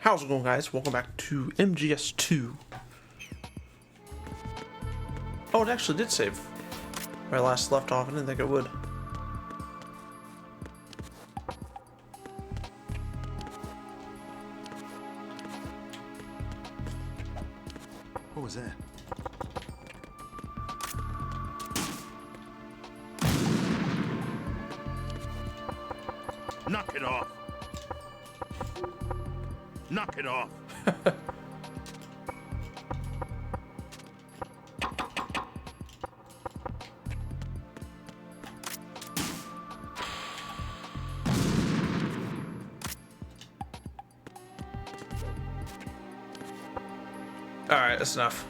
How's it going, guys? Welcome back to MGS2. Oh, it actually did save where I last left off. I didn't think it would. What was that? Knock it off! Knock it off! Alright, that's enough.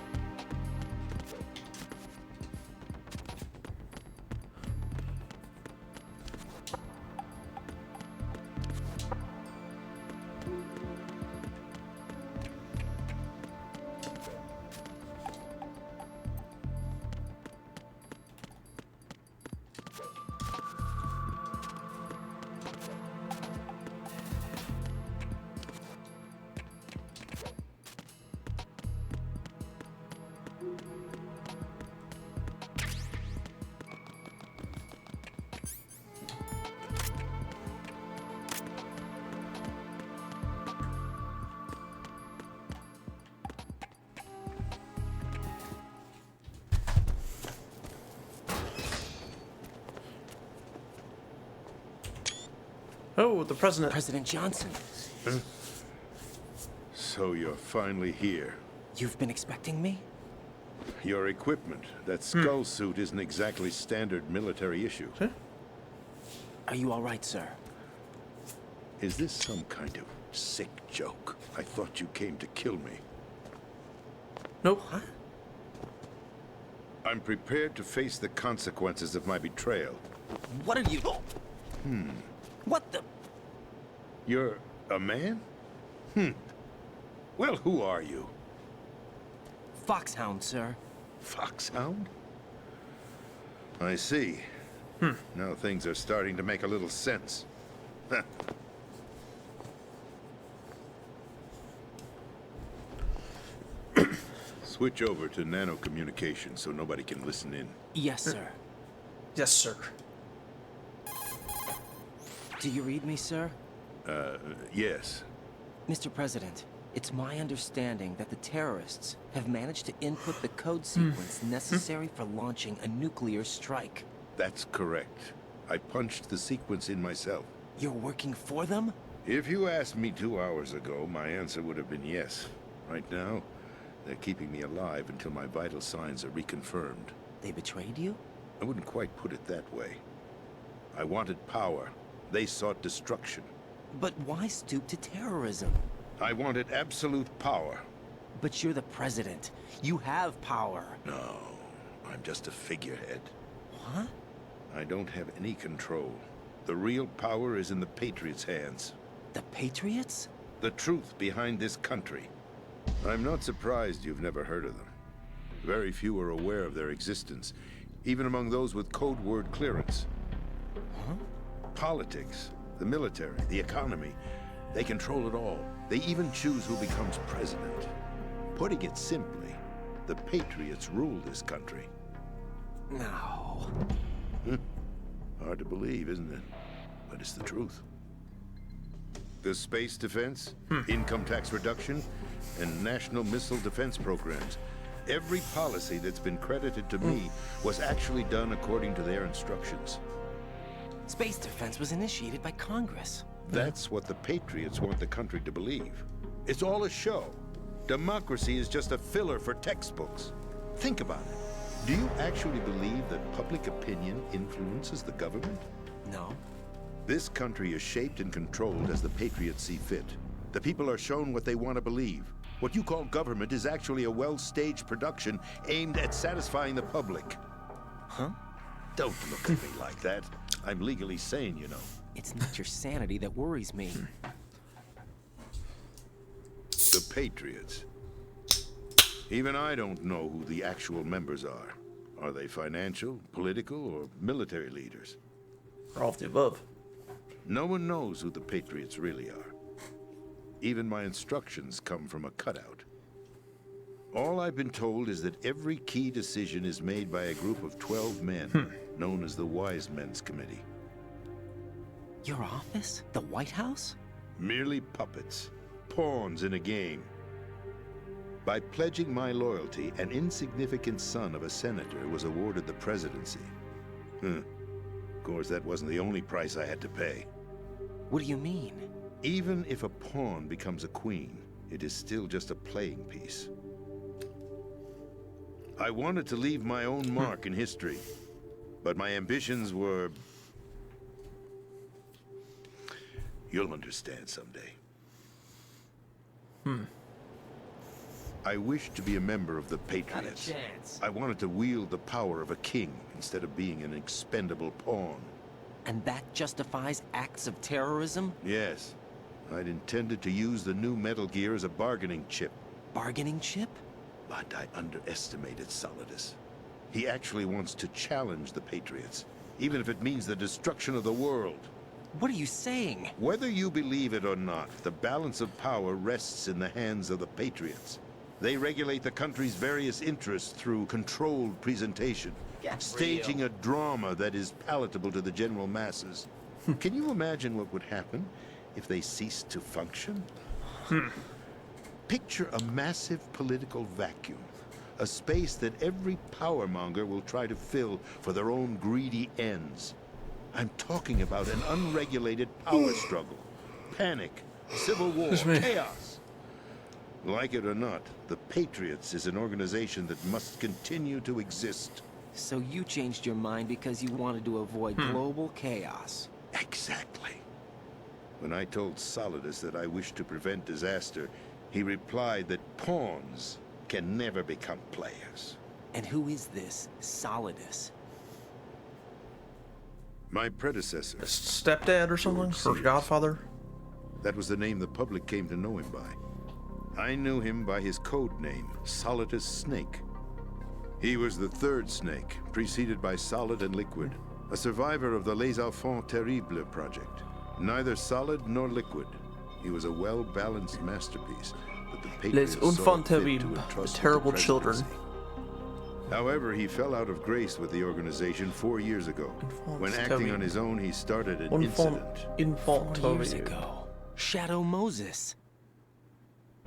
Oh, the president. President Johnson. So you're finally here. You've been expecting me? Your equipment, that skull suit isn't exactly standard military issue. Huh? Are you all right, sir? Is this some kind of sick joke? I thought you came to kill me. Nope. Huh? I'm prepared to face the consequences of my betrayal. What are you... What the... You're a man? Well, who are you? Foxhound, sir. Foxhound? I see. Now things are starting to make a little sense. Switch over to nano communication so nobody can listen in. Yes, sir. Yes, sir. Do you read me, sir? Yes. Mr. President, it's my understanding that the terrorists have managed to input the code sequence necessary for launching a nuclear strike. That's correct. I punched the sequence in myself. You're working for them? If you asked me 2 hours ago, my answer would have been yes. Right now, they're keeping me alive until my vital signs are reconfirmed. They betrayed you? I wouldn't quite put it that way. I wanted power. They sought destruction. But why stoop to terrorism? I wanted absolute power. But you're the president. You have power. No, I'm just a figurehead. What? I don't have any control. The real power is in the Patriots' hands. The Patriots? The truth behind this country. I'm not surprised you've never heard of them. Very few are aware of their existence, even among those with code word clearance. Huh? Politics, the military, the economy, they control it all. They even choose who becomes president. Putting it simply, the Patriots rule this country. No. Hard to believe, isn't it? But it's the truth. The space defense, income tax reduction, and national missile defense programs. Every policy that's been credited to me was actually done according to their instructions. Space defense was initiated by Congress. That's what the Patriots want the country to believe. It's all a show. Democracy is just a filler for textbooks. Think about it. Do you actually believe that public opinion influences the government? No. This country is shaped and controlled as the Patriots see fit. The people are shown what they want to believe. What you call government is actually a well-staged production aimed at satisfying the public. Huh? Don't look at me like that. I'm legally sane, you know. It's not your sanity that worries me. The Patriots. Even I don't know who the actual members are. Are they financial, political, or military leaders? Or all of the above. No one knows who the Patriots really are. Even my instructions come from a cutout. All I've been told is that every key decision is made by a group of 12 men, known as the Wise Men's Committee. Your office? The White House? Merely puppets, pawns in a game. By pledging my loyalty, an insignificant son of a senator was awarded the presidency. Of course, that wasn't the only price I had to pay. What do you mean? Even if a pawn becomes a queen, it is still just a playing piece. I wanted to leave my own mark in history, but my ambitions were... You'll understand someday. I wished to be a member of the Patriots. Not a chance. I wanted to wield the power of a king instead of being an expendable pawn. And that justifies acts of terrorism? Yes, I'd intended to use the new Metal Gear as a bargaining chip. Bargaining chip? But I underestimated Solidus. He actually wants to challenge the Patriots, even if it means the destruction of the world. What are you saying? Whether you believe it or not, the balance of power rests in the hands of the Patriots. They regulate the country's various interests through controlled presentation, staging a drama that is palatable to the general masses. Can you imagine what would happen if they ceased to function? Picture a massive political vacuum, a space that every powermonger will try to fill for their own greedy ends. I'm talking about an unregulated power struggle, panic, civil war, chaos. Like it or not, the Patriots is an organization that must continue to exist. So you changed your mind because you wanted to avoid global chaos. Exactly. When I told Solidus that I wished to prevent disaster, he replied that pawns can never become players. And who is this Solidus? My predecessor. His stepdad or something? Or godfather? That was the name the public came to know him by. I knew him by his code name, Solidus Snake. He was the third Snake, preceded by Solid and Liquid, a survivor of the Les Enfants Terribles project. Neither solid nor liquid. He was a well-balanced masterpiece that the Patriots Les saw Enfants fit to Terribles, the entrust with terrible the children. presidency. However, he fell out of grace with the organization 4 years ago. When acting on his own, he started an incident. 4 years ago. Shadow Moses.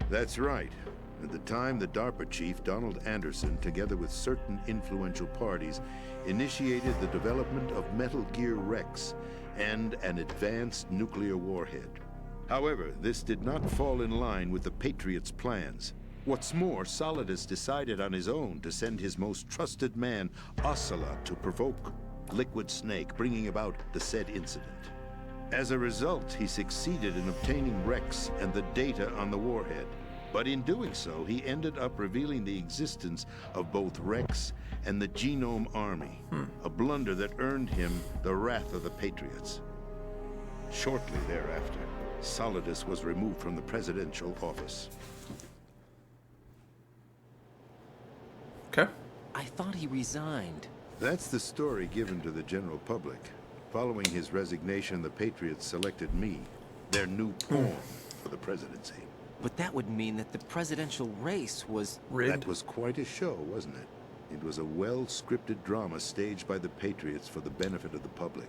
That's right. At the time, the DARPA chief, Donald Anderson, together with certain influential parties, initiated the development of Metal Gear Rex and an advanced nuclear warhead. However, this did not fall in line with the Patriots' plans. What's more, Solidus decided on his own to send his most trusted man, Ocelot, to provoke Liquid Snake, bringing about the said incident. As a result, he succeeded in obtaining Rex and the data on the warhead. But in doing so, he ended up revealing the existence of both Rex and the Genome Army, a blunder that earned him the wrath of the Patriots. Shortly thereafter, Solidus was removed from the presidential office. Okay. I thought he resigned. That's the story given to the general public. Following his resignation, the Patriots selected me, their new pawn for the presidency. But that would mean that the presidential race was... Rigged. That was quite a show, wasn't it? It was a well-scripted drama staged by the Patriots for the benefit of the public.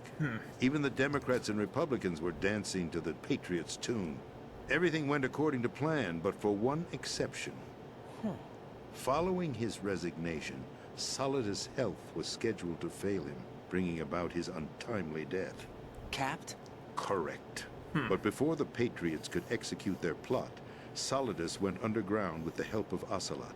Even the Democrats and Republicans were dancing to the Patriots' tune. Everything went according to plan, but for one exception. Following his resignation, Solidus' health was scheduled to fail him, bringing about his untimely death. Capped? Correct. But before the Patriots could execute their plot, Solidus went underground with the help of Ocelot.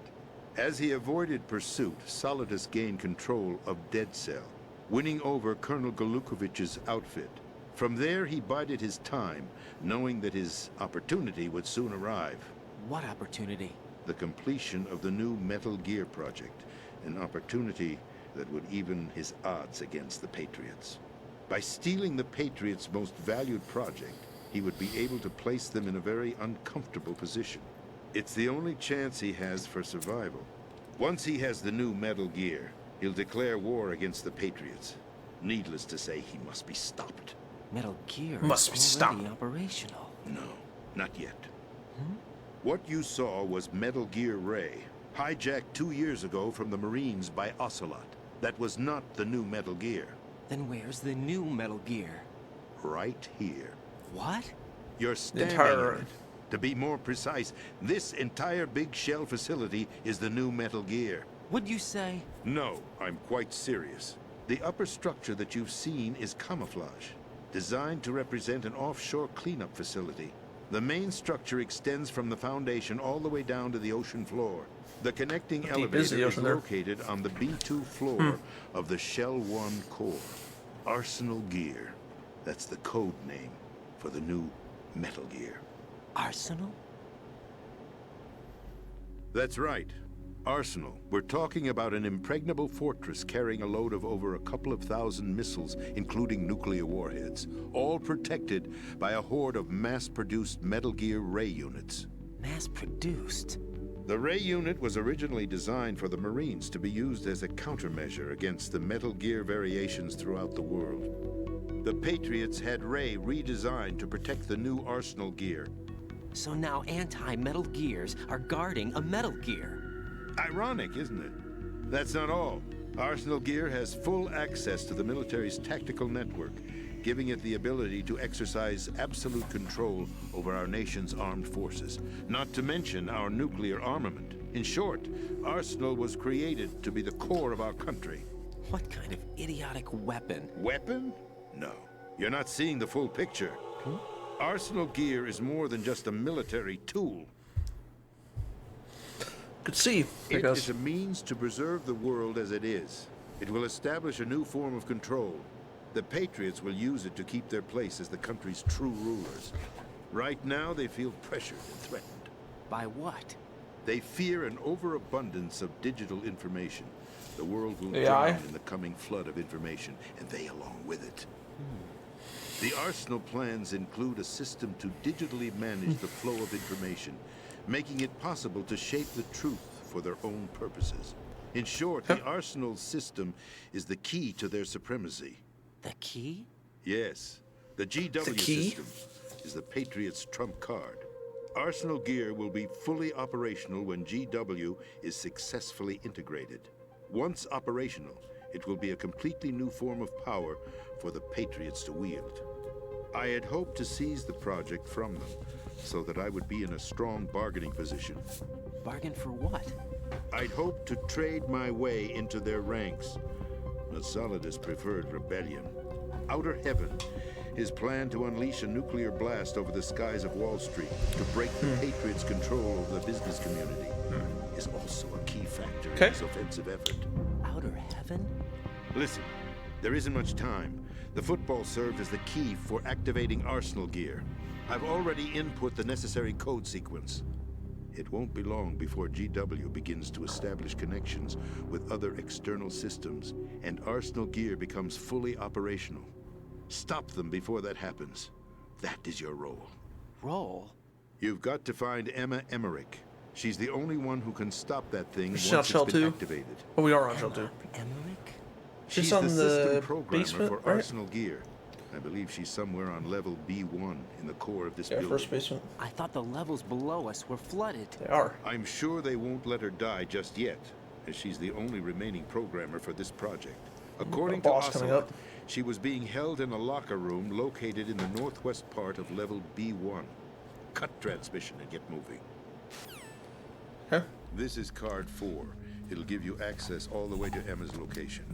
As he avoided pursuit, Solidus gained control of Dead Cell, winning over Colonel Golukovich's outfit. From there, he bided his time, knowing that his opportunity would soon arrive. What opportunity? The completion of the new Metal Gear project, an opportunity that would even his odds against the Patriots. By stealing the Patriots' most valued project, he would be able to place them in a very uncomfortable position. It's the only chance he has for survival. Once he has the new Metal Gear, he'll declare war against the Patriots. Needless to say, he must be stopped. Metal Gear Must be is already stopped. operational. No, not yet. What you saw was Metal Gear Ray, hijacked 2 years ago from the Marines by Ocelot. That was not the new Metal Gear. Then where's the new Metal Gear? Right here. What? You're standing entire- in it. To be more precise, this entire big shell facility is the new Metal Gear. What'd you say? No, I'm quite serious. The upper structure that you've seen is camouflage, designed to represent an offshore cleanup facility. The main structure extends from the foundation all the way down to the ocean floor. The connecting How deep is elevator the is ocean there? located on the B2 floor of the Shell 1 core. Arsenal Gear. That's the code name for the new Metal Gear. Arsenal? That's right. Arsenal. We're talking about an impregnable fortress carrying a load of over a couple of thousand missiles, including nuclear warheads, all protected by a horde of mass-produced Metal Gear Ray units. Mass-produced? The Ray unit was originally designed for the Marines to be used as a countermeasure against the Metal Gear variations throughout the world. The Patriots had Ray redesigned to protect the new Arsenal Gear. So now anti-Metal Gears are guarding a Metal Gear. Ironic, isn't it? That's not all. Arsenal Gear has full access to the military's tactical network, giving it the ability to exercise absolute control over our nation's armed forces, not to mention our nuclear armament. In short, Arsenal was created to be the core of our country. What kind of idiotic weapon? Weapon? No. You're not seeing the full picture. Arsenal Gear is more than just a military tool. Could see. I It guess. is a means to preserve the world as it is. It will establish a new form of control. The Patriots will use it to keep their place as the country's true rulers. Right now, they feel pressured and threatened. By what? They fear an overabundance of digital information. The world will AI? drown in the coming flood of information, and they along with it. The Arsenal plans include a system to digitally manage the flow of information, making it possible to shape the truth for their own purposes. In short, the Arsenal system is the key to their supremacy. The key? Yes, the GW The key? system is the Patriots' trump card. Arsenal Gear will be fully operational when GW is successfully integrated. Once operational, it will be a completely new form of power for the Patriots to wield. I had hoped to seize the project from them, so that I would be in a strong bargaining position. Bargain for what? I'd hoped to trade my way into their ranks, but Solidus preferred rebellion. Outer Heaven, his plan to unleash a nuclear blast over the skies of Wall Street to break the Patriots' control over the business community, is also a key factor in this offensive effort. Outer Heaven? Listen, there isn't much time. The football served as the key for activating Arsenal Gear. I've already input the necessary code sequence. It won't be long before GW begins to establish connections with other external systems, and Arsenal Gear becomes fully operational. Stop them before that happens. That is your role. Role? You've got to find Emma Emmerich. She's the only one who can stop that thing Is once she on it's Shell been 2? activated. Oh, we are on Shell 2. Emmerich? She's She's on the the system programmer basement, for right? Arsenal Gear. I believe she's somewhere on level B1 in the core of this Yeah, building. first basement. I thought the levels below us were flooded. They are. I'm sure they won't let her die just yet, as she's the only remaining programmer for this project. According to boss coming Ocelot, up. she was being held in a locker room located in the northwest part of level B1. Cut transmission and get moving. Okay. This is card 4. It'll give you access all the way to Emma's location.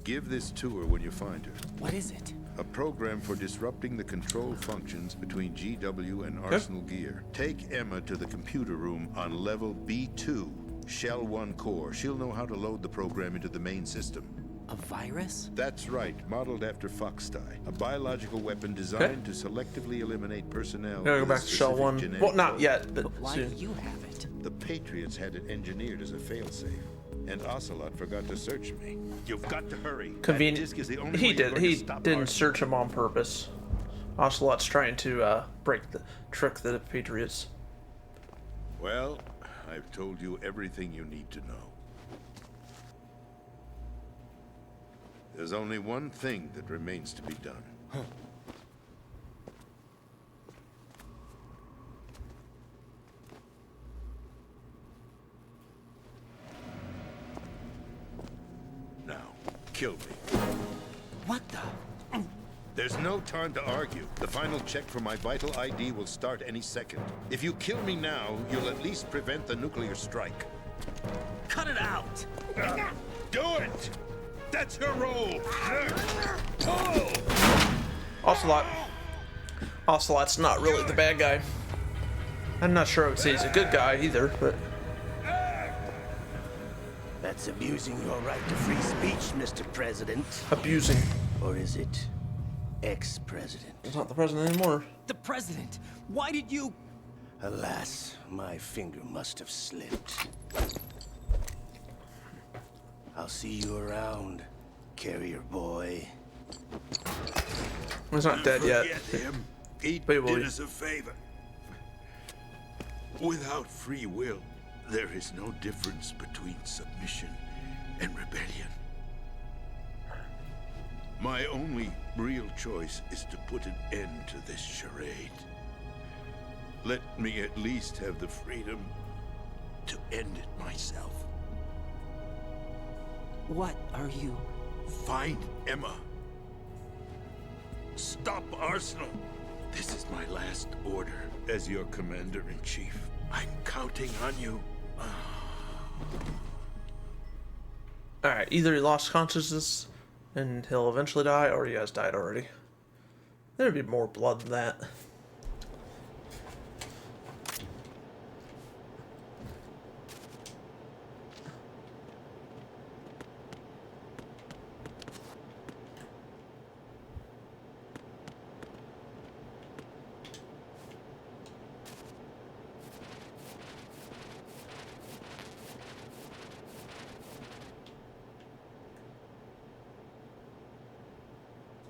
Give this to her when you find her. What is it? A program for disrupting the control functions between GW and Arsenal Gear. Take Emma to the computer room on level B2, Shell 1 core. She'll know how to load the program into the main system. A virus? That's right, modeled after Foxdie, a biological weapon designed to selectively eliminate personnel. Gotta go with back a to Shell specific 1. genetic Well, not code. yet, but But why soon. do you have it? The Patriots had it engineered as a failsafe, and Ocelot forgot to search me. You've got to hurry. That Convenient. disk is the only He way you're did. going to He stop didn't Arsenal. search him on purpose. Ocelot's trying to trick the Patriots. Well, I've told you everything you need to know. There's only one thing that remains to be done. kill me. What the? There's no time to argue. The final check for my vital ID will start any second. If you kill me now, you'll at least prevent the nuclear strike. Cut it out! Do it! That's her role! Pull! Ocelot. Ocelot's not really the bad guy. I'm not sure I would say he's a good guy either, but... That's abusing your right to free speech, Mr. President. abusing. Or is it ex-president? He's not the president anymore. The president! Why did you... Alas, my finger must have slipped. I'll see you around, carrier boy. He's not dead yet. Forget him. He Wait, will did he? us a favor. Without free will, there is no difference between submission and rebellion. My only real choice is to put an end to this charade. Let me at least have the freedom to end it myself. What are you... Find Emma. Stop Arsenal. This is my last order as your commander-in-chief. I'm counting on you. Alright, either he lost consciousness and he'll eventually die, or he has died already. There'd be more blood than that.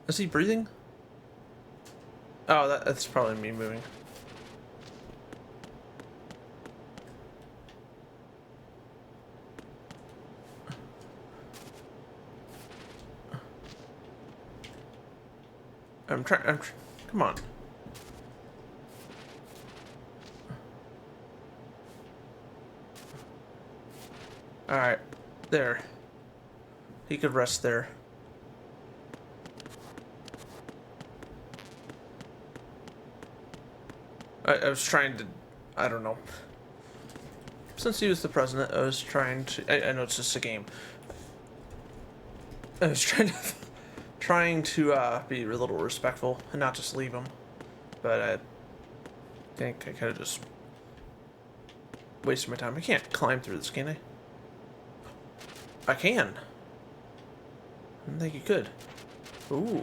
Is he breathing? Oh, that's probably me moving. Come on. Alright, there. He could rest there. I was trying to, I don't know. Since he was the president, I was trying to, I know it's just a game. I was trying to be a little respectful and not just leave him. But I think I kind of just wasted my time. I can't climb through this, can I? I can. I didn't think you could. Ooh.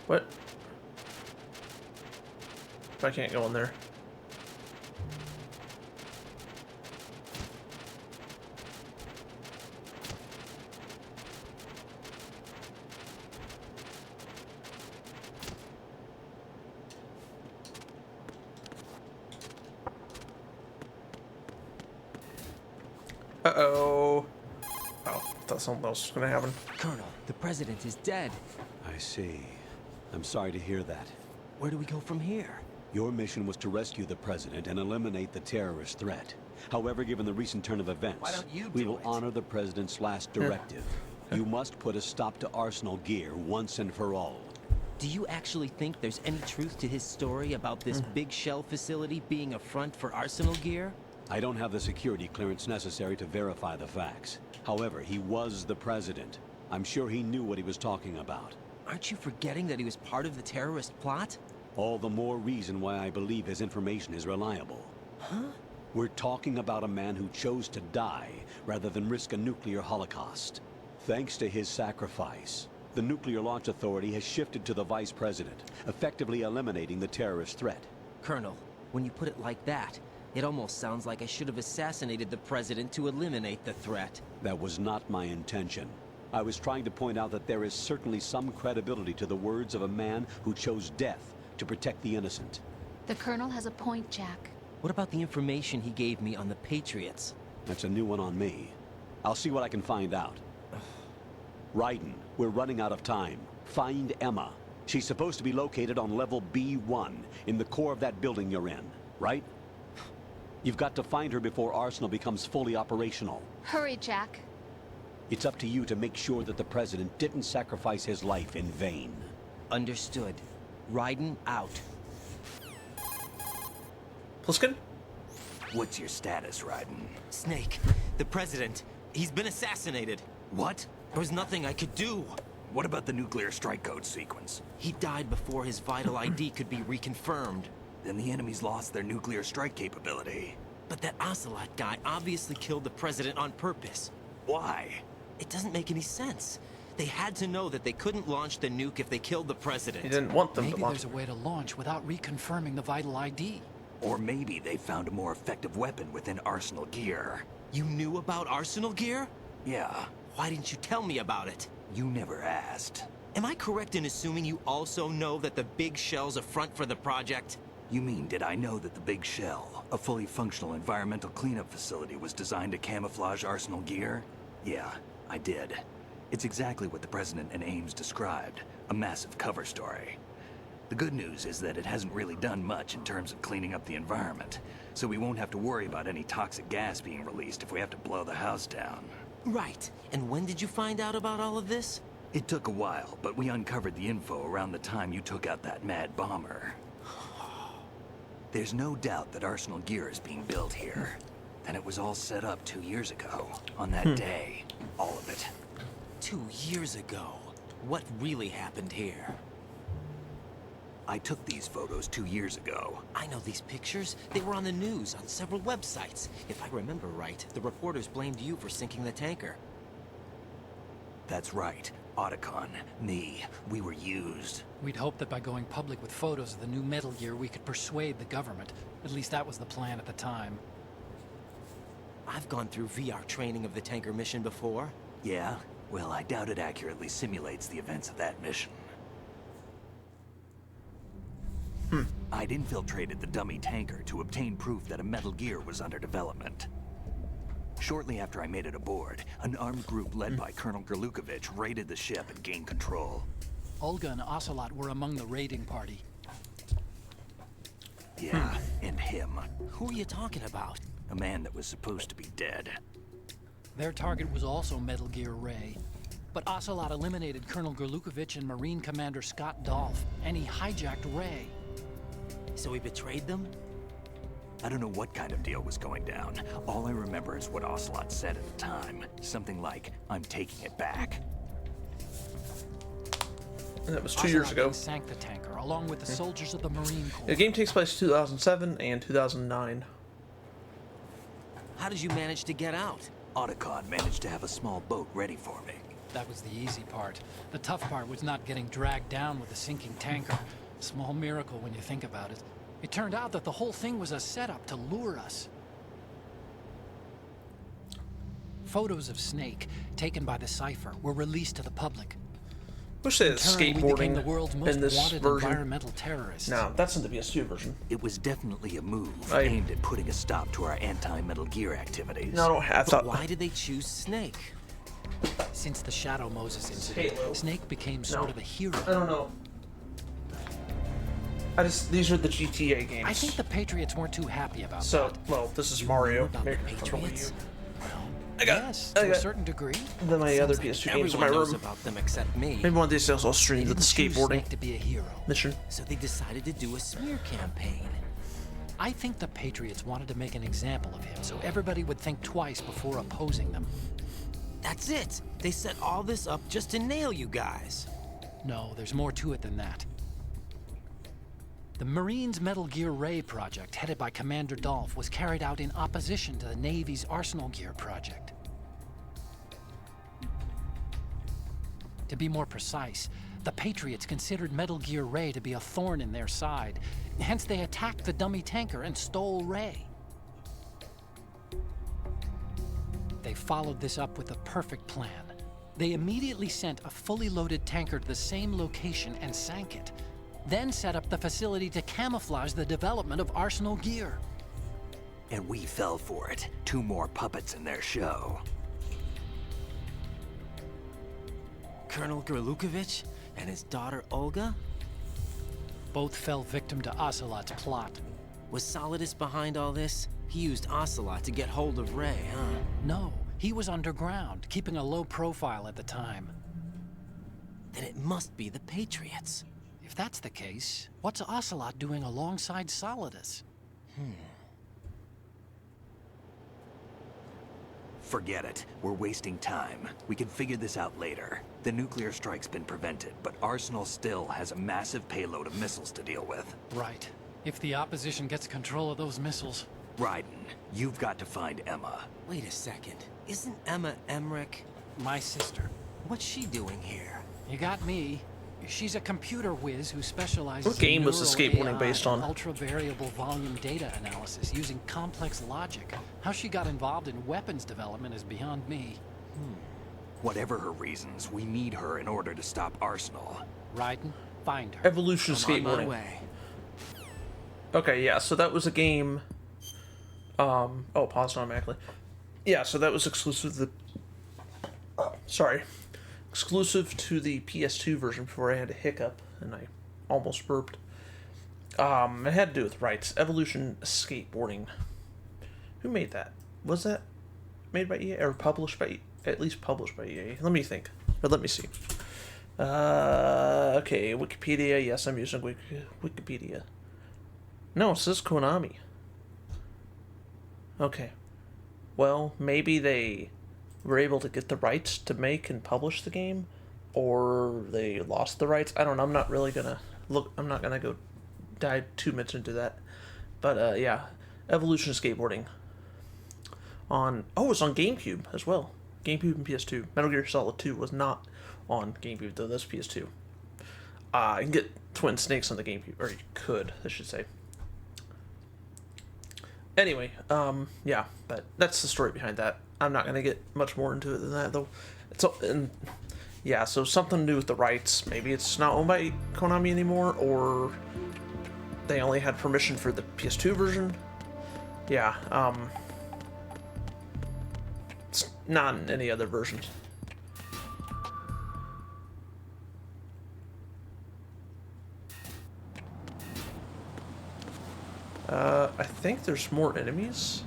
What? I can't go in there. Uh-oh. Oh, thought something else was gonna happen. Colonel, the president is dead. I see. I'm sorry to hear that. Where do we go from here? Your mission was to rescue the president and eliminate the terrorist threat. However, given the recent turn of events, Why don't you we do will it? honor the president's last directive. You must put a stop to Arsenal gear once and for all. Do you actually think there's any truth to his story about this big shell facility being a front for Arsenal gear? I don't have the security clearance necessary to verify the facts. However, he was the president. I'm sure he knew what he was talking about. Aren't you forgetting that he was part of the terrorist plot? All the more reason why I believe his information is reliable. Huh? We're talking about a man who chose to die rather than risk a nuclear holocaust. Thanks to his sacrifice, the Nuclear Launch Authority has shifted to the vice president, effectively eliminating the terrorist threat. Colonel, when you put it like that, it almost sounds like I should have assassinated the president to eliminate the threat. That was not my intention. I was trying to point out that there is certainly some credibility to the words of a man who chose death to protect the innocent. The Colonel has a point, Jack. What about the information he gave me on the Patriots? That's a new one on me. I'll see what I can find out. Raiden, we're running out of time. Find Emma. She's supposed to be located on level B1, in the core of that building you're in, right? You've got to find her before Arsenal becomes fully operational. Hurry, Jack. It's up to you to make sure that the President didn't sacrifice his life in vain. Understood. Raiden out. Pliskin? What's your status, Raiden? Snake, the President, he's been assassinated. What? There was nothing I could do. What about the nuclear strike code sequence? He died before his vital ID could be reconfirmed. Then the enemy's lost their nuclear strike capability. But that Ocelot guy obviously killed the President on purpose. Why? It doesn't make any sense. They had to know that they couldn't launch the nuke if they killed the President. He didn't want them Maybe to launch. there's a way to launch without reconfirming the vital ID. Or maybe they found a more effective weapon within Arsenal gear. You knew about Arsenal gear? Yeah, Why didn't you tell me about it? you never asked. Am I correct in assuming you also know that the big shell's a front for the project? You mean, did I know that the Big Shell, a fully functional environmental cleanup facility, was designed to camouflage Arsenal gear? Yeah, I did. It's exactly what the President and Ames described, a massive cover story. The good news is that it hasn't really done much in terms of cleaning up the environment, so we won't have to worry about any toxic gas being released if we have to blow the house down. Right. And when did you find out about all of this? It took a while, but we uncovered the info around the time you took out that mad bomber. There's no doubt that Arsenal gear is being built here. And it was all set up 2 years ago, on that day. All of it. 2 years ago. What really happened here? I took these photos 2 years ago. I know these pictures. They were on the news, on several websites. If I remember right, the reporters blamed you for sinking the tanker. That's right. Otacon, me, we were used. We'd hoped that by going public with photos of the new Metal Gear, we could persuade the government. At least that was the plan at the time. I've gone through VR training of the tanker mission before. Yeah? Well, I doubt it accurately simulates the events of that mission. I'd infiltrated the dummy tanker to obtain proof that a Metal Gear was under development. Shortly after I made it aboard, an armed group led by Colonel Gerlukovich raided the ship and gained control. Olga and Ocelot were among the raiding party. Yeah, and him. Who are you talking about? A man that was supposed to be dead. Their target was also Metal Gear Ray. But Ocelot eliminated Colonel Gerlukovich and Marine Commander Scott Dolph, and he hijacked Ray. So he betrayed them? I don't know what kind of deal was going down. All I remember is what Ocelot said at the time. Something like, I'm taking it back. And that was 2 years Ocelot ago. then sank the tanker, along with the soldiers of the Marine Corps. The game takes place in 2007 and 2009. How did you manage to get out? Otacon managed to have a small boat ready for me. That was the easy part. The tough part was not getting dragged down with the sinking tanker. Small miracle when you think about it. It turned out that the whole thing was a setup to lure us. Photos of Snake, taken by the Cypher, were released to the public. Wish they had In turn, we became the skateboarding world's most in this wanted version. environmental terrorist. No, that's in the PS2 version. It was definitely a move Right. aimed at putting a stop to our anti-Metal Gear activities. No, I But thought. why did they choose Snake? Since the Shadow Moses incident, Halo. Snake became sort of a hero. I don't know. These are the GTA games. I think the Patriots weren't too happy about So, that. well, this is You Mario. knew about the Here, I'll show Patriots? you. Yes, I to a got- certain degree. Then my other Sounds like PS2 games in my everyone knows room. about them except me. Maybe one of these days I'll They stream the didn't choose skateboarding Snake to be a hero. mission. So they decided to do a smear campaign. I think the Patriots wanted to make an example of him so everybody would think twice before opposing them. That's it. They set all this up just to nail you guys. No, there's more to it than that. The Marines' Metal Gear Ray project, headed by Commander Dolph, was carried out in opposition to the Navy's Arsenal Gear project. To be more precise, the Patriots considered Metal Gear Ray to be a thorn in their side. Hence, they attacked the dummy tanker and stole Ray. They followed this up with a perfect plan. They immediately sent a fully loaded tanker to the same location and sank it. Then set up the facility to camouflage the development of Arsenal Gear. And we fell for it. 2 more puppets in their show. Colonel Gerlukovich And his daughter Olga? Both fell victim to Ocelot's plot. Was Solidus behind all this? He used Ocelot to get hold of Ray, huh? No, he was underground, keeping a low profile at the time. Then it must be the Patriots. If that's the case, what's Ocelot doing alongside Solidus? Forget it. We're wasting time. We can figure this out later. The nuclear strike's been prevented, but Arsenal still has a massive payload of missiles to deal with. Right. If the opposition gets control of those missiles... Raiden, you've got to find Emma. Wait a second. Isn't Emma Emmerich? My sister. What's she doing here? You got me. She's a computer whiz who specializes What game in was neural Escape-Warning AI based on? and ultra-variable volume data analysis using complex logic. How she got involved in weapons development is beyond me. Whatever her reasons, we need her in order to stop Arsenal. Raiden, find her. Evolution I'm on my Skateboarding. way. Okay, yeah, so that was a game. Oh, paused automatically. Yeah, so that was exclusive to the. Sorry. Exclusive to the PS2 version before I had a hiccup and I almost burped. It had to do with rights. Evolution Skateboarding. Who made that? Was that made by EA or published by EA? At least published by EA. Let me think. Or let me see. Okay, Wikipedia. Yes, I'm using Wikipedia. No, it says Konami. Okay. Well, maybe they were able to get the rights to make and publish the game, or they lost the rights. I don't know. I'm not really gonna look. I'm not gonna go dive too much into that. But yeah, Evolution Skateboarding. It's on GameCube as well. GameCube and PS2. Metal Gear Solid 2 was not on GameCube though. That's PS2. You can get Twin Snakes on the GameCube, or you could, I should say. Anyway, yeah, but that's the story behind that. I'm not gonna get much more into it than that, though. Yeah, so something to do with the rights. Maybe it's not owned by Konami anymore, or they only had permission for the PS2 version. Yeah, it's not in any other versions. I think there's more enemies.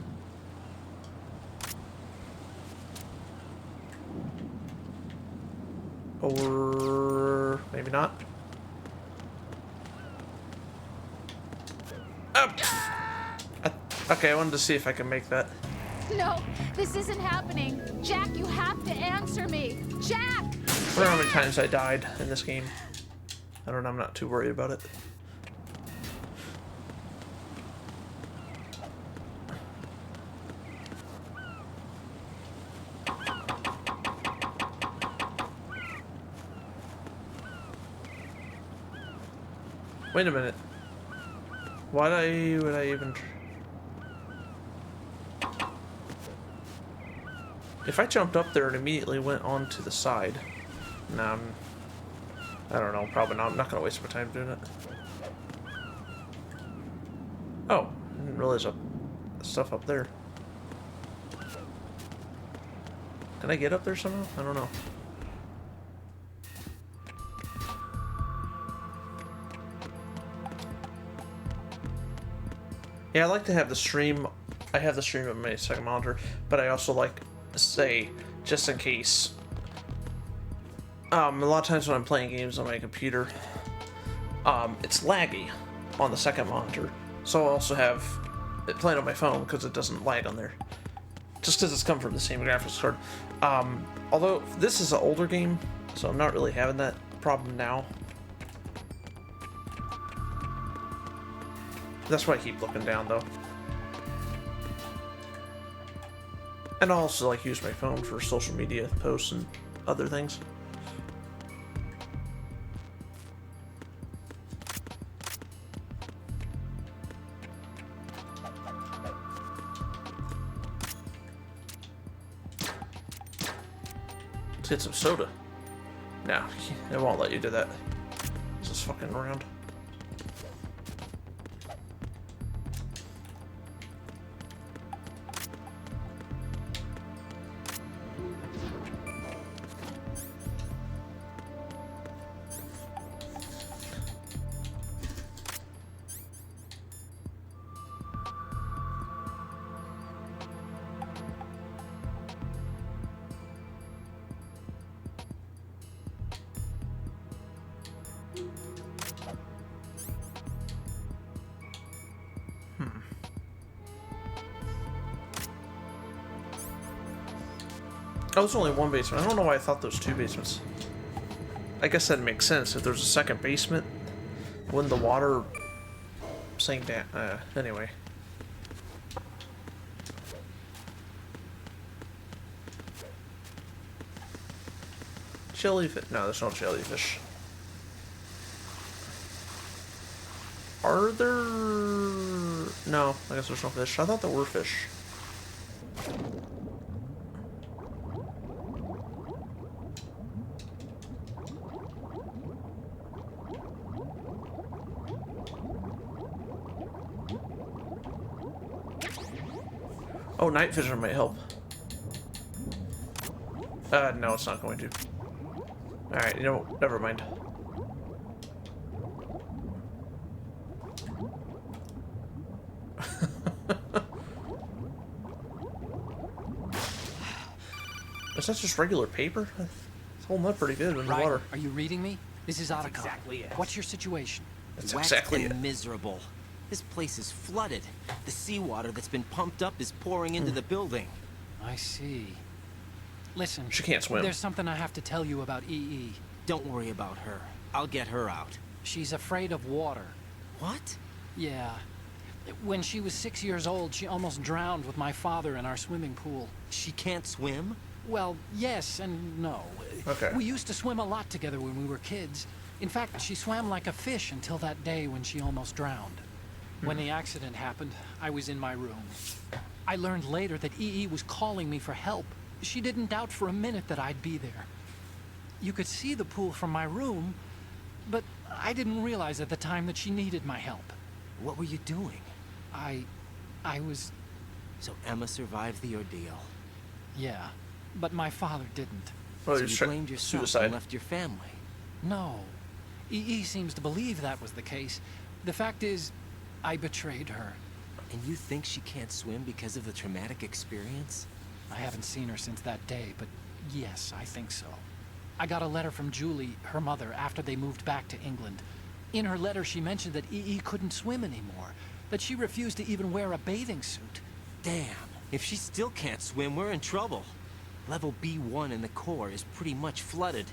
Or maybe not. Okay, I wanted to see if I can make that. No, this isn't happening. Jack, you have to answer me. Jack! I don't know how many times I died in this game. I don't know, I'm not too worried about it. Wait a minute. Why would I even... If I jumped up there and immediately went on to the side... Nah, I don't know, probably not. I'm not gonna waste my time doing it. Oh, I didn't realize stuff up there. Can I get up there somehow? I don't know. Yeah, I like to have the stream. I have the stream on my second monitor, but I also like to say, just in case. A lot of times when I'm playing games on my computer, it's laggy on the second monitor. So I'll also have it playing on my phone because it doesn't lag on there. Just because it's come from the same graphics card. Although this is an older game, so I'm not really having that problem now. That's why I keep looking down, though. And I also like use my phone for social media posts and other things. Let's get some soda. No, it won't let you do that. It's just fucking around. Oh, there's only one basement. I don't know why I thought there was two basements. I guess that makes sense. If there's a second basement, wouldn't the water sink down? Anyway. Jellyfish? No, there's no jellyfish. Are there? No, I guess there's no fish. I thought there were fish. Oh, night vision might help. No, it's not going to. Alright, you know what? Never mind. Is that just regular paper? It's holding up pretty good in the water. Are you reading me? This is Otacon. exactly it. What's your situation? That's Wet exactly and it. miserable. This place is flooded. The seawater that's been pumped up is pouring into the building. I see. Listen, She can't swim. there's something I have to tell you about EE. Don't worry about her. I'll get her out. She's afraid of water. What? Yeah. When she was 6 years old, she almost drowned with my father in our swimming pool. She can't swim? Well, yes and no. Okay. We used to swim a lot together when we were kids. In fact, she swam like a fish until that day when she almost drowned. When the accident happened, I was in my room. I learned later that EE was calling me for help. She didn't doubt for a minute that I'd be there. You could see the pool from my room, but I didn't realize at the time that she needed my help. What were you doing? I was... So Emma survived the ordeal. yeah, but my father didn't. Well, So you you blamed yourself suicide. and left your family. No. EE seems to believe that was the case. The fact is, I betrayed her. And you think she can't swim because of the traumatic experience? I haven't seen her since that day, but yes, I think so. I got a letter from Julie, her mother, after they moved back to England. In her letter, she mentioned that EE couldn't swim anymore, that she refused to even wear a bathing suit. Damn. If she still can't swim, we're in trouble. Level B1 in the core is pretty much flooded.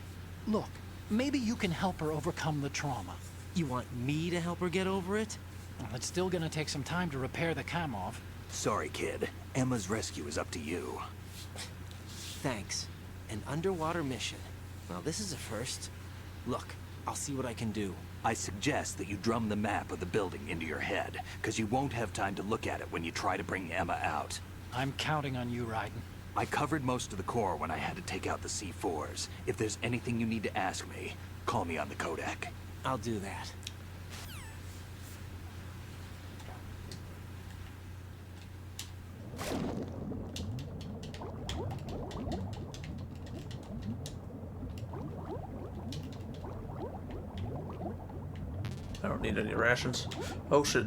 Look, maybe you can help her overcome the trauma. You want me to help her get over it? Well, it's still gonna take some time to repair the Kamov. Sorry, kid. Emma's rescue is up to you. Thanks. An underwater mission. Well, this is a first. Look, I'll see what I can do. I suggest that you drum the map of the building into your head, because you won't have time to look at it when you try to bring Emma out. I'm counting on you, Raiden. I covered most of the core when I had to take out the C4s. If there's anything you need to ask me, call me on the codec. I'll do that. I don't need any rations. Oh shit.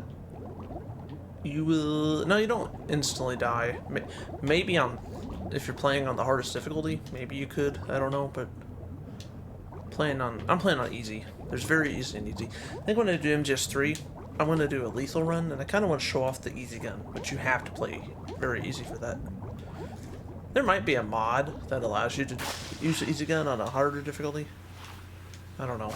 You will... No, you don't instantly die. Maybe on... If you're playing on the hardest difficulty, maybe you could. I don't know, but... I'm playing on easy. There's very easy and easy. I think when I do MGS3, I'm going to do a lethal run, and I kind of want to show off the easy gun, but you have to play very easy for that. There might be a mod that allows you to use the easy gun on a harder difficulty. I don't know.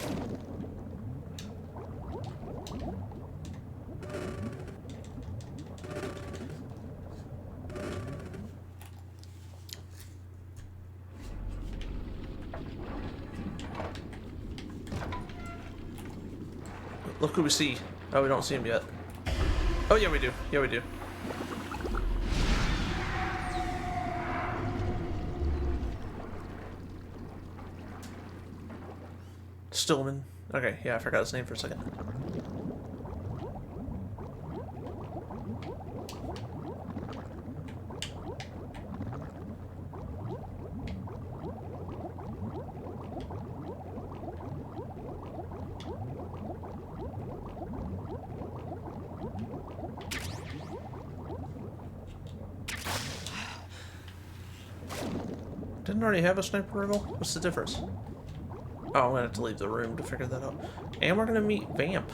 Look who we see. Oh, we don't see him yet. Oh, yeah, we do. Yeah, we do. Stillman. Okay, yeah, I forgot his name for a second. Didn't already have a sniper rifle? What's the difference? Oh, I'm gonna have to leave the room to figure that out. And we're gonna meet Vamp.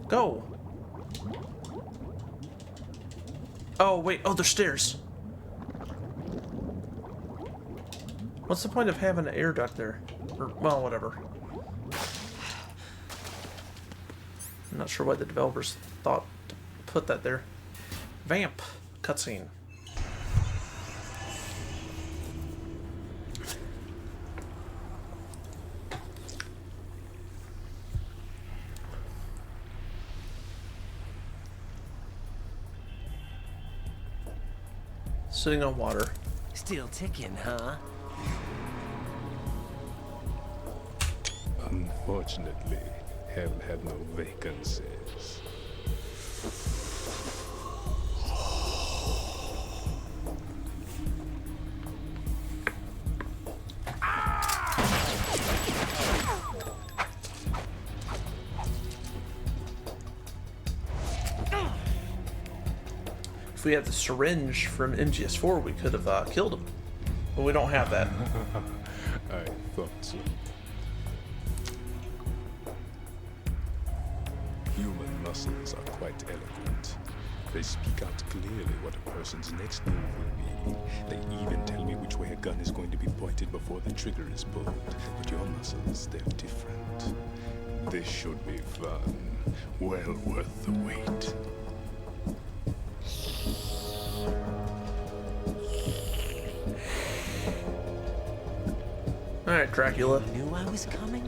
Go. Oh, wait. Oh, there's stairs. What's the point of having an air duct there? Or, well, whatever. I'm not sure why the developers thought to put that there. Vamp. Cutscene. Sitting on water. Still ticking, huh? Unfortunately, hell had no vacancies. If we had the syringe from MGS4, we could have killed him. But we don't have that. I thought so. Human muscles are quite eloquent. They speak out clearly what a person's next move will be. They even tell me which way a gun is going to be pointed before the trigger is pulled. But your muscles, they're different. This should be fun. Well worth the wait. Alright, Dracula. Knew I was coming?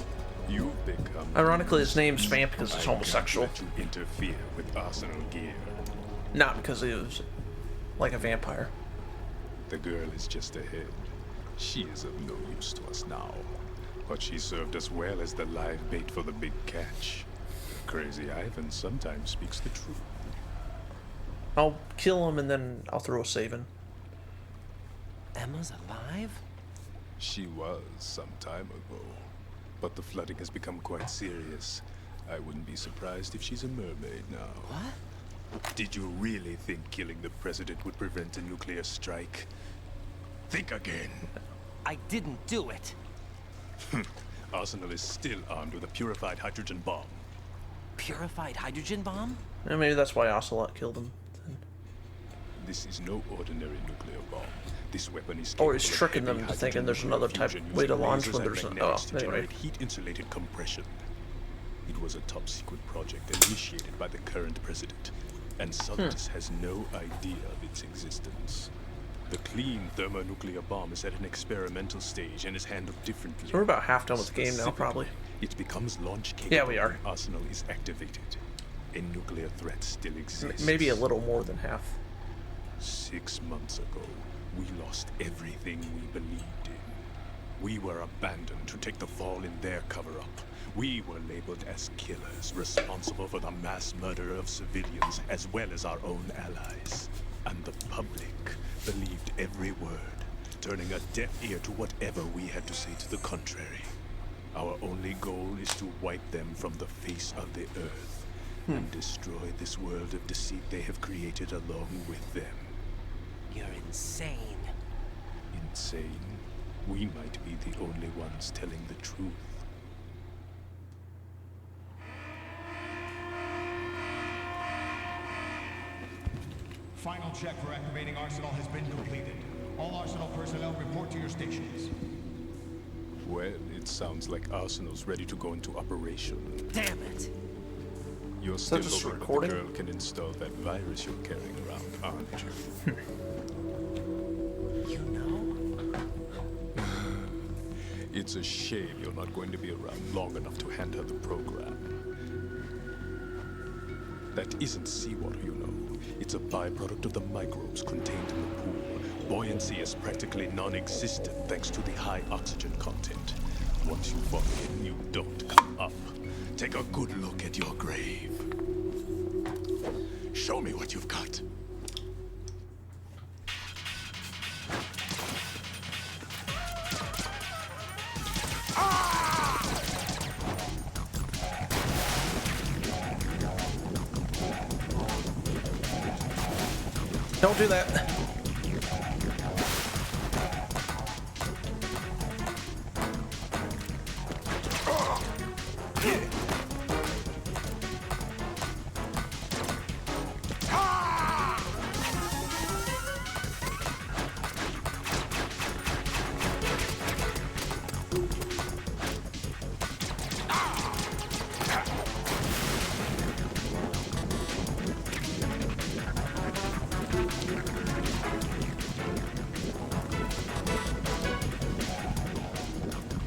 You've become... Ironically, his name's Vamp because it's homosexual. I can't let you interfere with Arsenal gear. Not because he was like a vampire. The girl is just ahead. She is of no use to us now. But she served us well as the live bait for the big catch. Crazy Ivan sometimes speaks the truth. I'll kill him and then I'll throw a save in. Emma's alive? She was some time ago. But the flooding has become quite serious. I wouldn't be surprised if she's a mermaid now. What? Did you really think killing the president would prevent a nuclear strike? Think again. I didn't do it. Arsenal is still armed with a purified hydrogen bomb. Purified hydrogen bomb? And maybe that's why Ocelot killed him. This is no ordinary nuclear bomb. This weapon is Or he's capable of tricking heavy them into thinking hydrogen there's nuclear another type fusion way to using launch lasers when and there's an... magnetics Oh, to anyway. generate heat-insulated compression. It was a top-secret project initiated by the current president, and Solidus has no idea of its existence. The clean thermonuclear bomb is at an experimental stage and is handled differently. So we're about half done with the game now, probably. It becomes launch capable Yeah, we are. when Arsenal is activated. A nuclear threat still exists. Maybe a little more than half. 6 months ago, we lost everything we believed in. We were abandoned to take the fall in their cover-up. We were labeled as killers, responsible for the mass murder of civilians as well as our own allies. And the public believed every word, turning a deaf ear to whatever we had to say to the contrary. Our only goal is to wipe them from the face of the earth and destroy this world of deceit they have created along with them. You're insane. Insane? We might be the only ones telling the truth. Final check for activating Arsenal has been completed. All Arsenal personnel report to your stations. Well, it sounds like Arsenal's ready to go into operation. Damn it. You're still just hoping that recording? the girl can install that virus you're carrying around, aren't you? You know? It's a shame you're not going to be around long enough to hand her the program. That isn't seawater, you know. It's a byproduct of the microbes contained in the pool. Buoyancy is practically non-existent thanks to the high oxygen content. Once you fall in, you don't come up. Take a good look at your grave. Show me what you've got. Don't do that.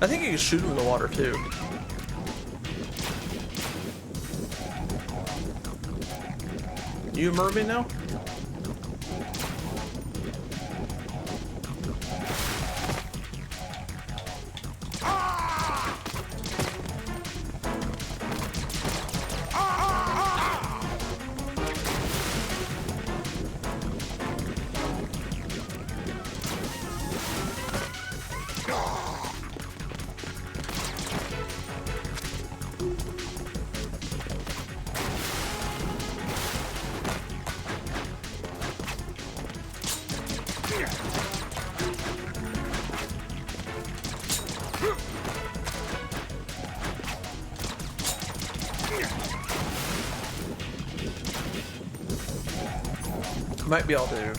I think you can shoot him in the water too. You a mermaid now? Might be able to.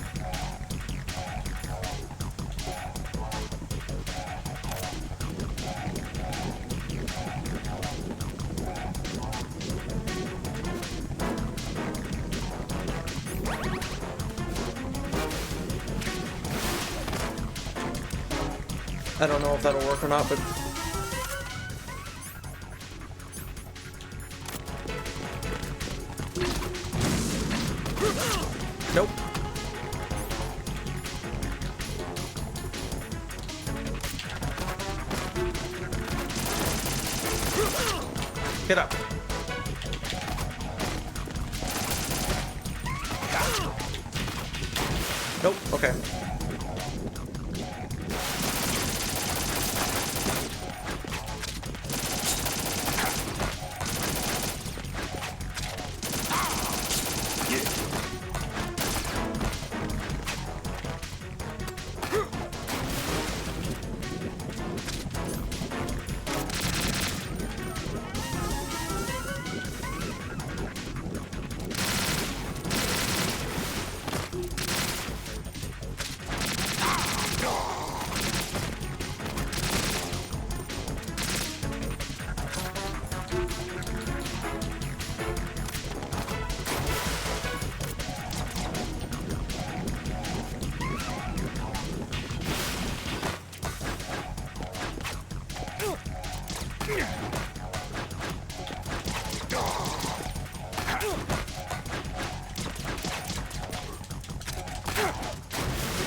I don't know if that'll work or not, but nope. Get up. Nope, okay.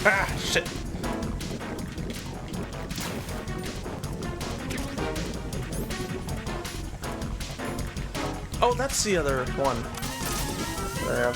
Ah, shit. Oh, that's the other one. There.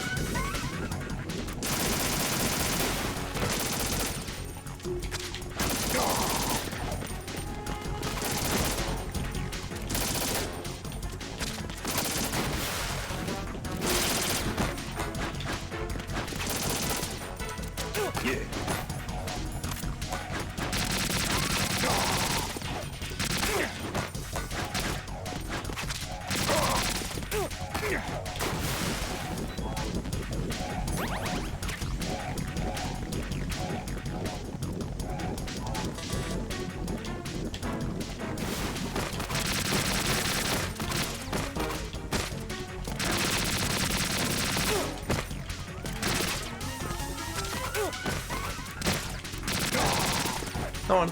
Come on.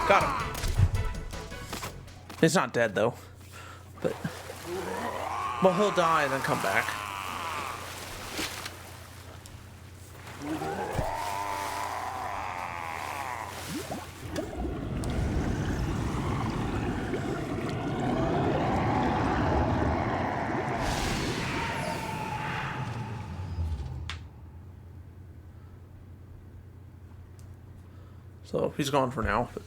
Got him. He's not dead though, but well, he'll die and then come back. So he's gone for now, but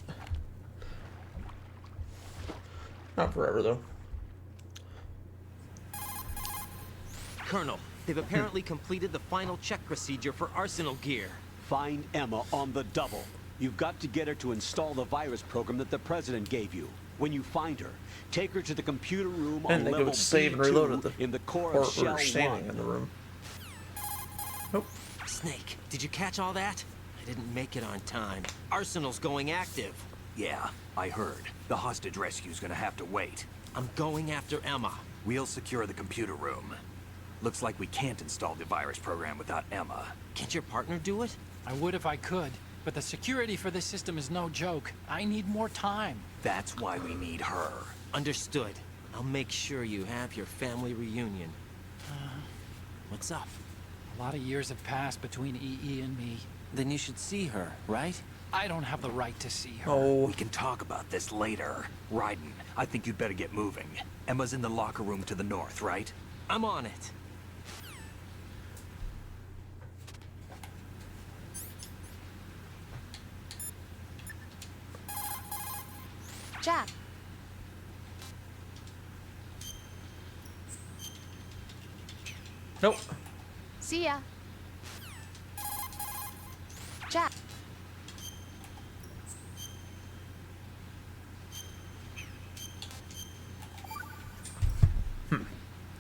not forever though. Colonel, they've apparently completed the final check procedure for arsenal gear. Find Emma on the double. You've got to get her to install the virus program that the president gave you. When you find her, take her to the computer room And on they level go save and reload at the in the core or of Shell standing 1. in the room. Nope. Snake, did you catch all that? I didn't make it on time. Arsenal's going active. Yeah, I heard. The hostage rescue's gonna have to wait. I'm going after Emma. We'll secure the computer room. Looks like we can't install the virus program without Emma. Can't your partner do it? I would if I could, but the security for this system is no joke. I need more time. That's why we need her. Understood. I'll make sure you have your family reunion. What's up? A lot of years have passed between EE and me. Then you should see her, right? I don't have the right to see her. Oh, We can talk about this later. Raiden, I think you'd better get moving. Emma's in the locker room to the north, right? I'm on it. Jack, nope. see ya. Jack.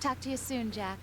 Talk to you soon, Jack.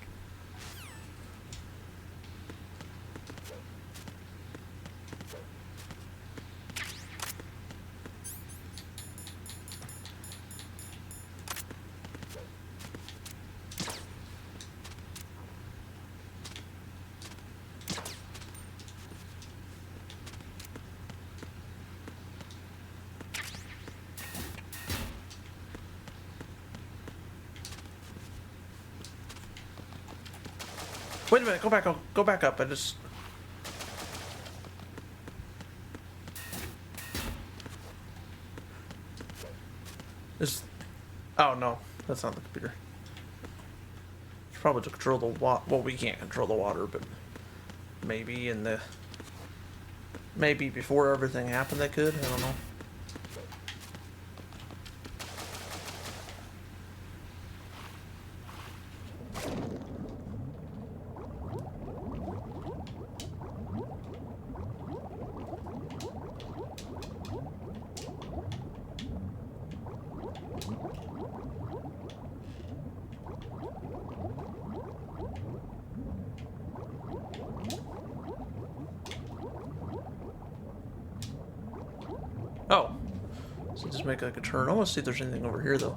Wait a minute, go back up. Go back up. I just... This... Oh, no. That's not the computer. It's probably to control the water. Well, we can't control the water, but... Maybe in the... Maybe before everything happened they could. I don't know. Oh. So just make like a turn. I want to see if there's anything over here, though.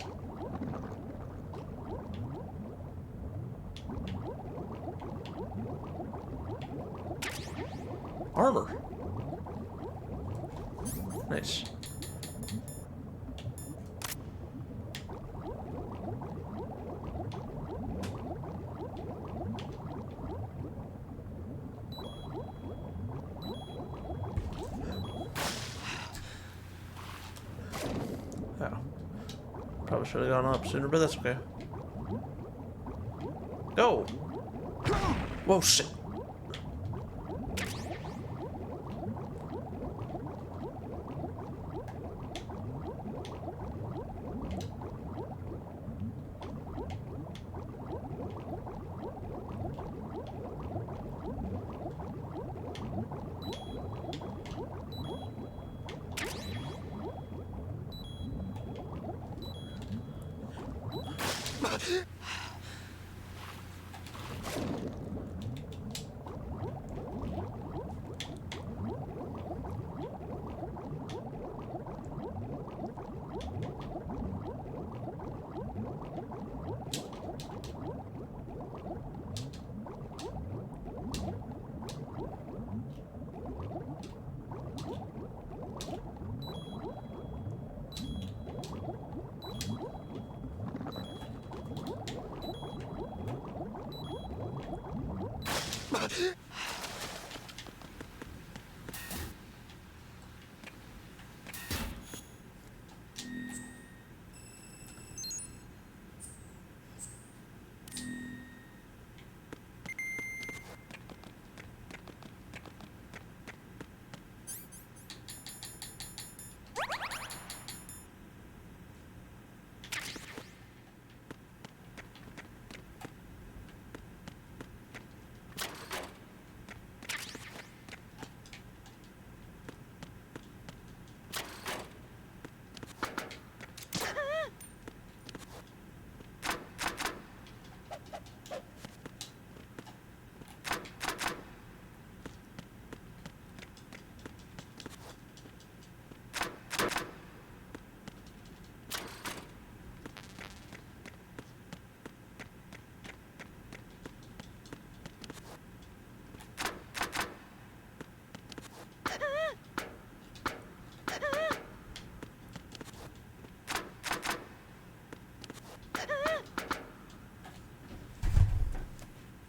Armor. Nice. Oh. Probably should have gone up sooner, but that's okay. Go! Whoa, shit.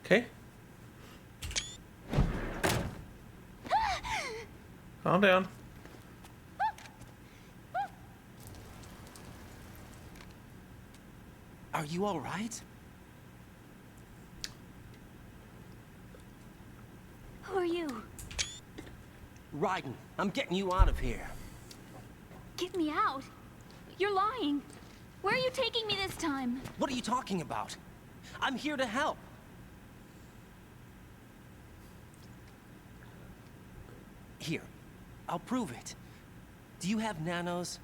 Okay. Calm down. Are you all right? Who are you? Raiden, I'm getting you out of here. Get me out. You're lying. Where are you taking me this time? What are you talking about? I'm here to help. Here, I'll prove it. Do you have nanos?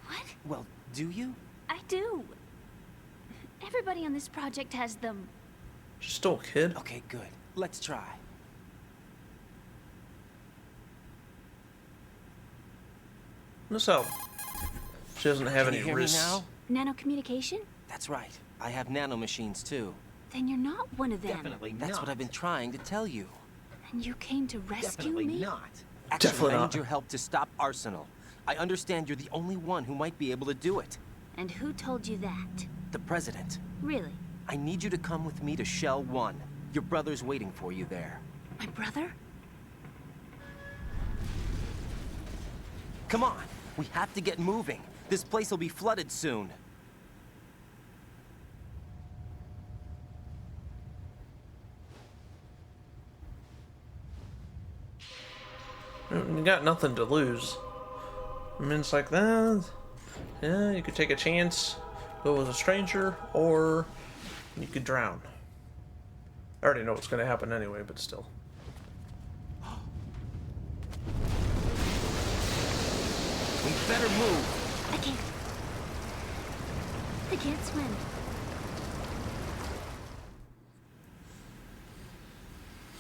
What? Well, do you? I do. Everybody on this project has them. She's still a kid. Okay, good. Let's try. Let's help. She doesn't have Can any you hear wrists. me now? Nanocommunication? That's right. I have nanomachines too. Then you're not one of them. Definitely That's not. what I've been trying to tell you. And you came to rescue Definitely me? not. Actually, Definitely I not. need your help to stop Arsenal. I understand you're the only one who might be able to do it. And who told you that? The President. Really? I need you to come with me to Shell 1. Your brother's waiting for you there. My brother? Come on, we have to get moving. This place will be flooded soon. You got nothing to lose. I mean, it's like that. Yeah, you could take a chance, go with a stranger, or you could drown. I already know what's going to happen anyway, but still. We better move. I can't swim.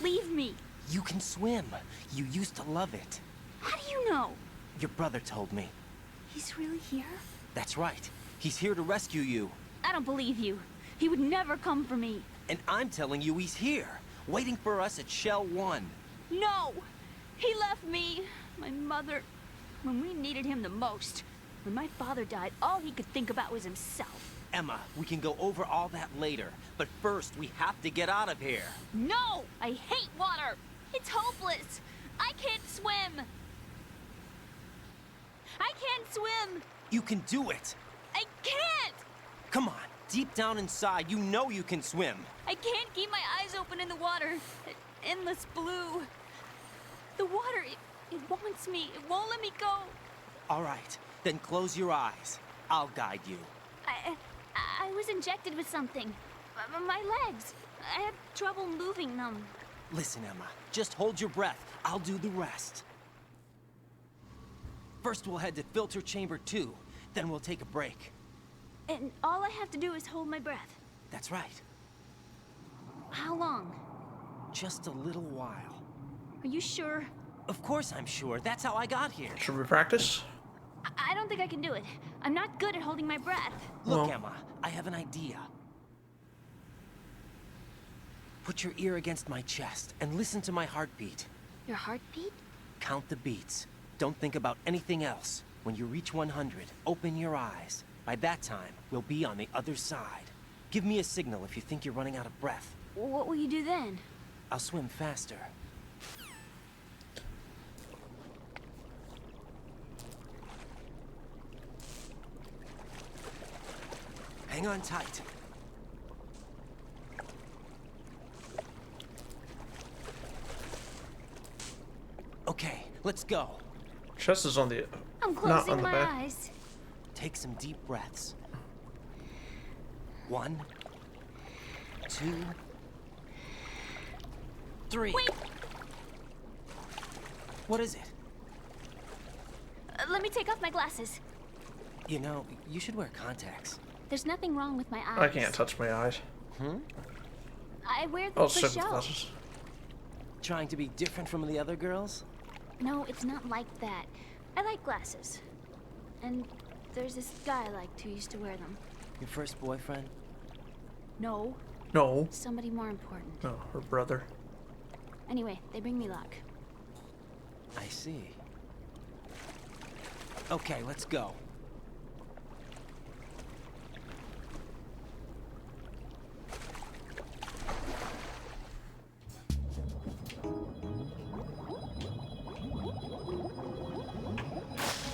Leave me. You can swim. You used to love it. How do you know? Your brother told me. He's really here? That's right. He's here to rescue you. I don't believe you. He would never come for me. And I'm telling you he's here, waiting for us at Shell 1. No! He left me, my mother, when we needed him the most. When my father died, all he could think about was himself. Emma, we can go over all that later, but first we have to get out of here. No! I hate water! It's hopeless! I can't swim! I can't swim! You can do it. I can't! Come on, deep down inside, you know you can swim. I can't keep my eyes open in the water. Endless blue. The water, it wants me. It won't let me go. All right, then close your eyes. I'll guide you. I was injected with something. My legs. I have trouble moving them. Listen, Emma, just hold your breath. I'll do the rest. First, we'll head to filter chamber 2. Then we'll take a break. And all I have to do is hold my breath. That's right. How long? Just a little while. Are you sure? Of course I'm sure. That's how I got here. Should we practice? I don't think I can do it. I'm not good at holding my breath. Look, Well- Emma, I have an idea. Put your ear against my chest and listen to my heartbeat. Your heartbeat? Count the beats. Don't think about anything else. When you reach 100, open your eyes. By that time, we'll be on the other side. Give me a signal if you think you're running out of breath. What will you do then? I'll swim faster. Hang on tight. Okay, let's go. Chest is on the... I'm not closing on the my back. eyes. Take some deep breaths. 1, 2, 3. Wait! What is it? Let me take off my glasses. You know, you should wear contacts. There's nothing wrong with my eyes. I can't touch my eyes. I wear them Oh, for sip show. glasses. Trying to be different from the other girls? No, it's not like that. I like glasses. And there's this guy I liked who used to wear them. Your first boyfriend? No, No. somebody more important. No, her brother. Anyway, they bring me luck. I see. Okay, let's go.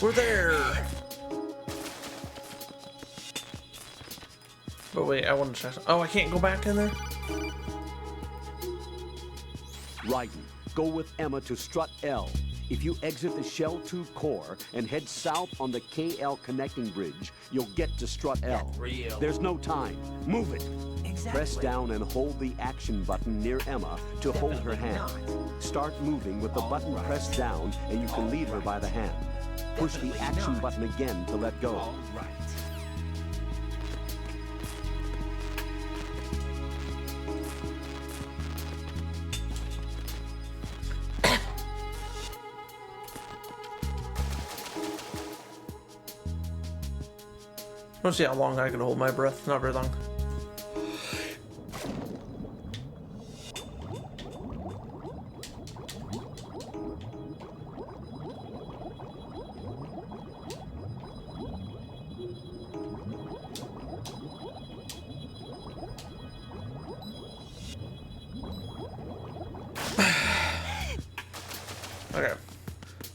We're there! But wait, I want to check. Oh, I can't go back in there? Raiden, go with Emma to strut L. If you exit the Shell 2 core and head south on the KL connecting bridge, you'll get to strut L. There's no time. Move it. Exactly. Press down and hold the action button near Emma to hold her hand. Start moving with the button pressed down and you can lead her by the hand. Push the action button again to let go. I want to see how long I can hold my breath. Not very long. Okay.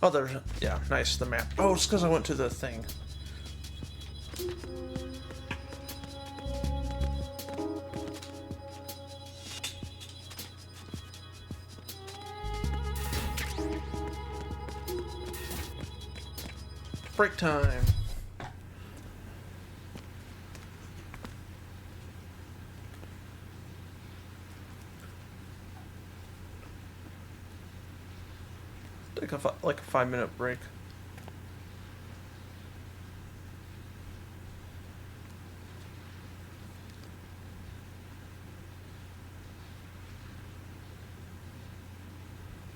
Oh, there's... Yeah, nice, the map. Oh, it's because I went to the thing. Break time. Take like a 5-minute break.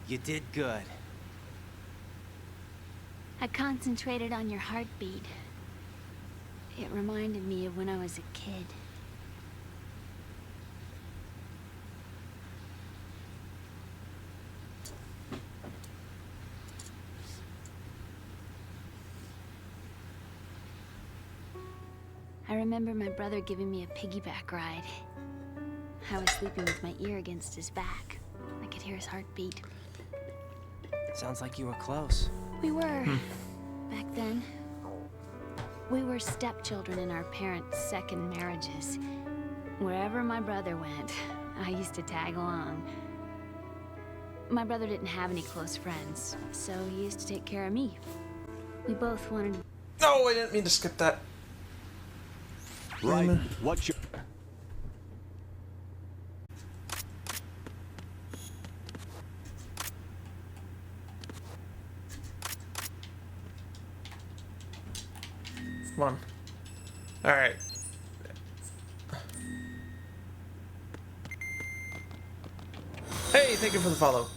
You did good. I concentrated on your heartbeat. It reminded me of when I was a kid. I remember my brother giving me a piggyback ride. I was sleeping with my ear against his back. I could hear his heartbeat. Sounds like you were close. We were, back then. We were stepchildren in our parents' second marriages. Wherever my brother went, I used to tag along. My brother didn't have any close friends, so he used to take care of me. We both wanted... No, I didn't mean to skip that. Right. What's your... Come on. Alright. Hey, thank you for the follow.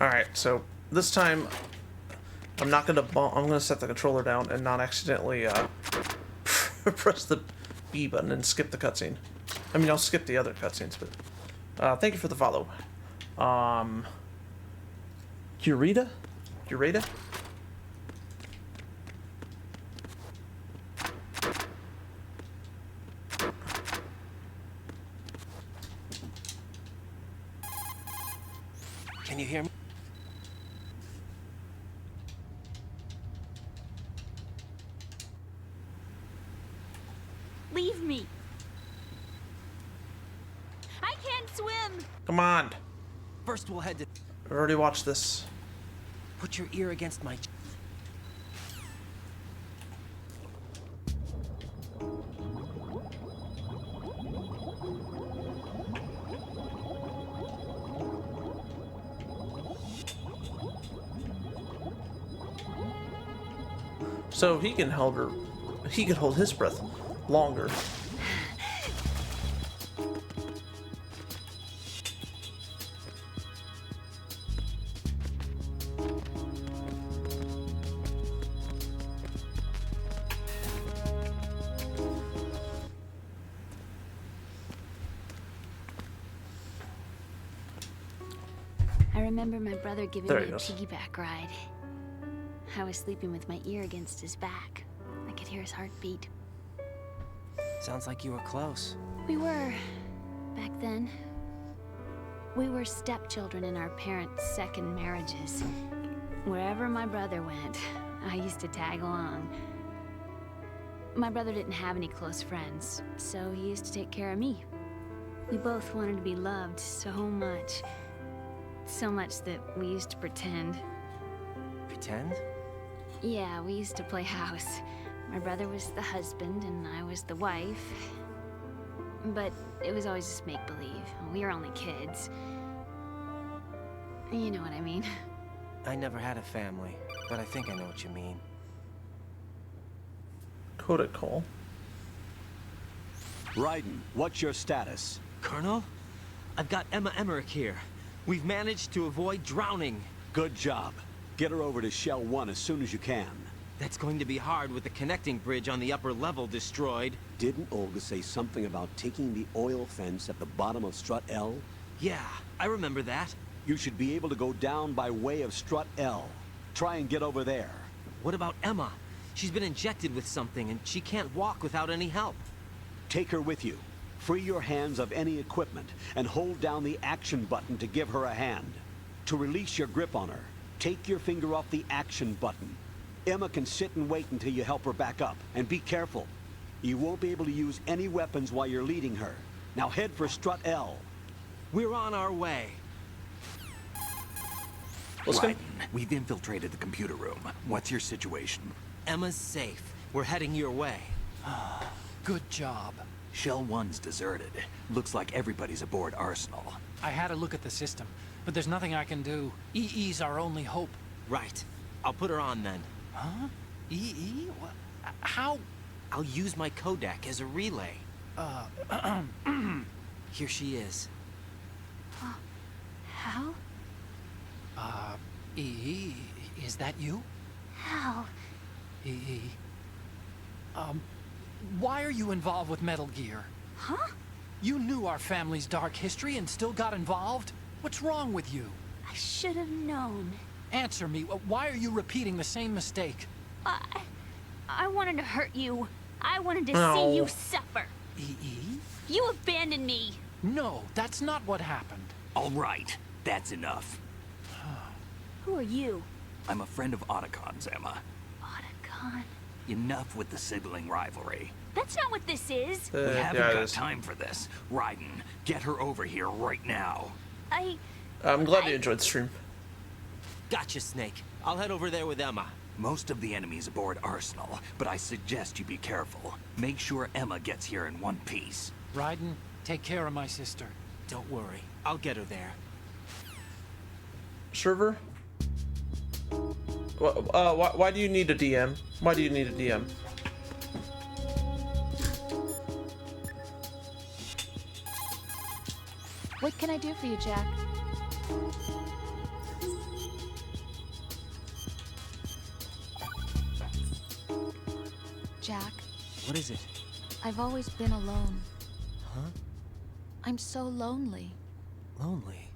Alright, so this time I'm not gonna bump, I'm gonna set the controller down and not accidentally press the B button and skip the cutscene. I mean, I'll skip the other cutscenes, but thank you for the follow. Eureka? Eureka? Can you hear me? Leave me! I can't swim! Come on. First we'll head to... I've already watched this. Put your ear against my... So he can hold his breath longer. I remember my brother giving There me he a goes. piggyback ride. I was sleeping with my ear against his back. I could hear his heartbeat. Sounds like you were close. We were, back then. We were stepchildren in our parents' second marriages. Wherever my brother went, I used to tag along. My brother didn't have any close friends, so he used to take care of me. We both wanted to be loved so much. So much that we used to pretend. Pretend? Yeah, we used to play house. My brother was the husband and I was the wife. But it was always just make-believe. We were only kids. You know what I mean. I never had a family, but I think I know what you mean. Call. Raiden, what's your status? Colonel, I've got Emma Emmerich here. We've managed to avoid drowning. Good job. Get her over to Shell 1 as soon as you can. That's going to be hard with the connecting bridge on the upper level destroyed. Didn't Olga say something about taking the oil fence at the bottom of Strut L? Yeah, I remember that. You should be able to go down by way of Strut L. Try and get over there. What about Emma? She's been injected with something and she can't walk without any help. Take her with you. Free your hands of any equipment and hold down the action button to give her a hand. To release your grip on her, take your finger off the action button. Emma can sit and wait until you help her back up. And be careful. You won't be able to use any weapons while you're leading her. Now head for Strut L. We're on our way. Raiden, we've infiltrated the computer room. What's your situation? Emma's safe. We're heading your way. Good job. Shell 1's deserted. Looks like everybody's aboard Arsenal. I had a look at the system, but there's nothing I can do. EE's our only hope. Right. I'll put her on then. Huh? EE? What? How? I'll use my codec as a relay. Here she is. How? EE, is that you? How? EE. Why are you involved with Metal Gear? Huh? You knew our family's dark history and still got involved? What's wrong with you? I should have known. Answer me. Why are you repeating the same mistake? I wanted to hurt you. I wanted to see you suffer. EE? You abandoned me. No, that's not what happened. All right, that's enough. Who are you? I'm a friend of Otacon's, Emma. Otacon? Enough with the sibling rivalry. That's not what this is. We haven't got time for this. Raiden, get her over here right now. I'm glad you enjoyed the stream. Gotcha, Snake. I'll head over there with Emma. Most of the enemies aboard Arsenal, but I suggest you be careful. Make sure Emma gets here in one piece. Raiden, take care of my sister. Don't worry. I'll get her there. Server? Why do you need a DM? Why do you need a DM? What can I do for you, Jack? Jack, What is it? I've always been alone. Huh? I'm so lonely. Lonely.